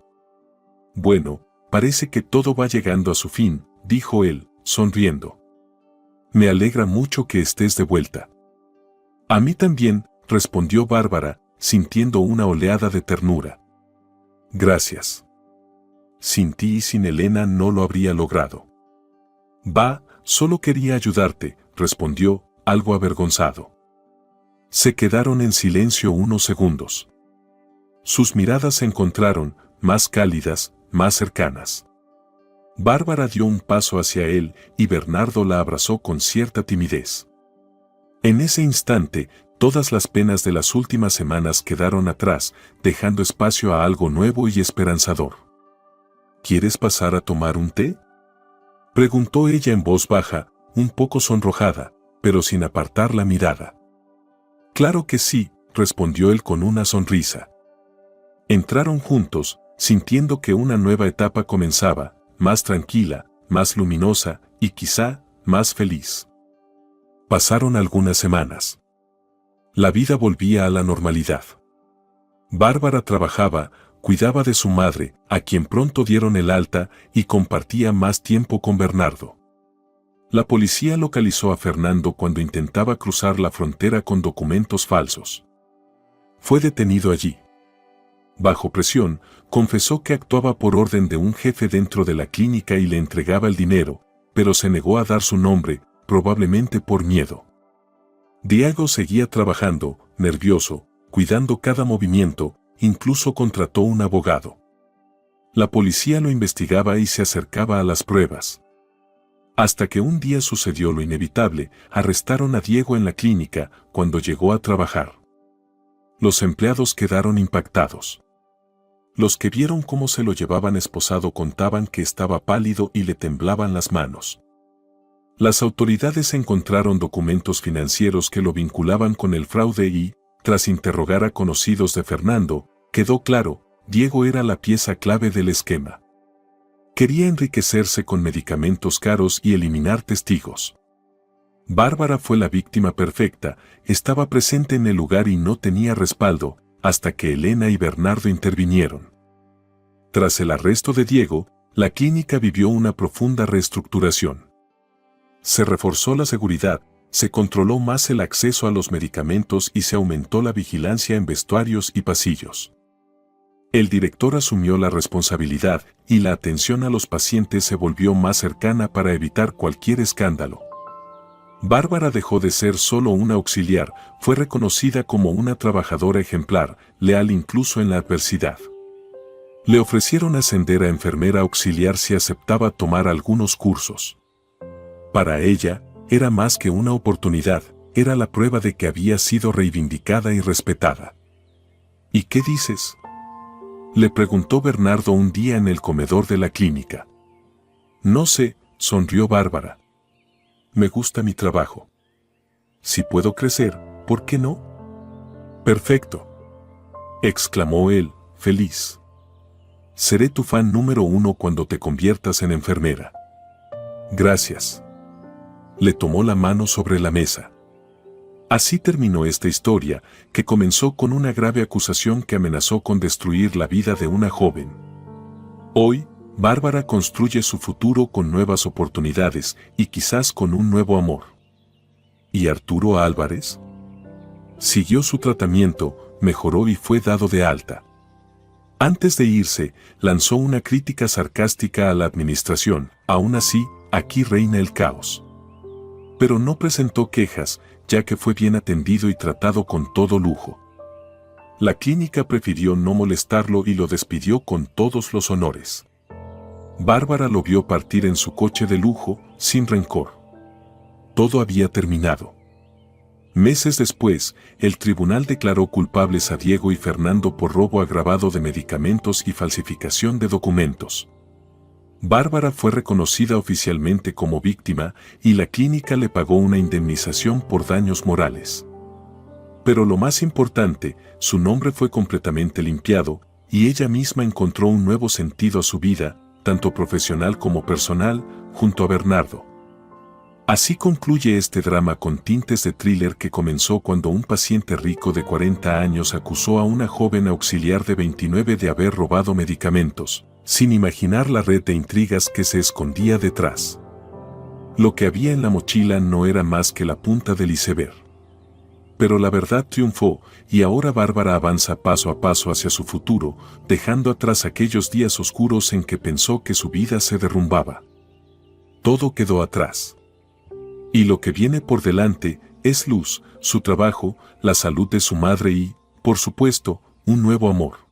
Bueno, parece que todo va llegando a su fin, dijo él, sonriendo. Me alegra mucho que estés de vuelta. A mí también, respondió Bárbara, sintiendo una oleada de ternura. Gracias. Sin ti y sin Elena no lo habría logrado. Va, solo quería ayudarte, respondió, algo avergonzado. Se quedaron en silencio unos segundos. Sus miradas se encontraron, más cálidas, más cercanas. Bárbara dio un paso hacia él y Bernardo la abrazó con cierta timidez. En ese instante, todas las penas de las últimas semanas quedaron atrás, dejando espacio a algo nuevo y esperanzador. ¿Quieres pasar a tomar un té?, preguntó ella en voz baja, un poco sonrojada, pero sin apartar la mirada. Claro que sí, respondió él con una sonrisa. Entraron juntos, sintiendo que una nueva etapa comenzaba, más tranquila, más luminosa y quizá más feliz. Pasaron algunas semanas. La vida volvía a la normalidad. Bárbara trabajaba, cuidaba de su madre, a quien pronto dieron el alta, y compartía más tiempo con Bernardo. La policía localizó a Fernando cuando intentaba cruzar la frontera con documentos falsos. Fue detenido allí. Bajo presión, confesó que actuaba por orden de un jefe dentro de la clínica y le entregaba el dinero, pero se negó a dar su nombre, probablemente por miedo. Diego seguía trabajando, nervioso, cuidando cada movimiento, incluso contrató un abogado. La policía lo investigaba y se acercaba a las pruebas. Hasta que un día sucedió lo inevitable, arrestaron a Diego en la clínica cuando llegó a trabajar. Los empleados quedaron impactados. Los que vieron cómo se lo llevaban esposado contaban que estaba pálido y le temblaban las manos. Las autoridades encontraron documentos financieros que lo vinculaban con el fraude y, tras interrogar a conocidos de Fernando, quedó claro, Diego era la pieza clave del esquema. Quería enriquecerse con medicamentos caros y eliminar testigos. Bárbara fue la víctima perfecta, estaba presente en el lugar y no tenía respaldo, hasta que Elena y Bernardo intervinieron. Tras el arresto de Diego, la clínica vivió una profunda reestructuración. Se reforzó la seguridad, se controló más el acceso a los medicamentos y se aumentó la vigilancia en vestuarios y pasillos. El director asumió la responsabilidad y la atención a los pacientes se volvió más cercana para evitar cualquier escándalo. Bárbara dejó de ser solo una auxiliar, fue reconocida como una trabajadora ejemplar, leal incluso en la adversidad. Le ofrecieron ascender a enfermera auxiliar si aceptaba tomar algunos cursos. Para ella, era más que una oportunidad, era la prueba de que había sido reivindicada y respetada. ¿Y qué dices?, le preguntó Bernardo un día en el comedor de la clínica. No sé, sonrió Bárbara. Me gusta mi trabajo. Si puedo crecer, ¿por qué no? Perfecto, exclamó él, feliz. Seré tu fan número 1 cuando te conviertas en enfermera. Gracias. Le tomó la mano sobre la mesa. Así terminó esta historia, que comenzó con una grave acusación que amenazó con destruir la vida de una joven. Hoy, Bárbara construye su futuro con nuevas oportunidades y quizás con un nuevo amor. ¿Y Arturo Álvarez? Siguió su tratamiento, mejoró y fue dado de alta. Antes de irse, lanzó una crítica sarcástica a la administración. Aún así, aquí reina el caos. Pero no presentó quejas, ya que fue bien atendido y tratado con todo lujo. La clínica prefirió no molestarlo y lo despidió con todos los honores. Bárbara lo vio partir en su coche de lujo, sin rencor. Todo había terminado. Meses después, el tribunal declaró culpables a Diego y Fernando por robo agravado de medicamentos y falsificación de documentos. Bárbara fue reconocida oficialmente como víctima y la clínica le pagó una indemnización por daños morales. Pero lo más importante, su nombre fue completamente limpiado y ella misma encontró un nuevo sentido a su vida, tanto profesional como personal, junto a Bernardo. Así concluye este drama con tintes de thriller que comenzó cuando un paciente rico de 40 años acusó a una joven auxiliar de 29 de haber robado medicamentos, sin imaginar la red de intrigas que se escondía detrás. Lo que había en la mochila no era más que la punta del iceberg. Pero la verdad triunfó, y ahora Bárbara avanza paso a paso hacia su futuro, dejando atrás aquellos días oscuros en que pensó que su vida se derrumbaba. Todo quedó atrás. Y lo que viene por delante es luz, su trabajo, la salud de su madre y, por supuesto, un nuevo amor.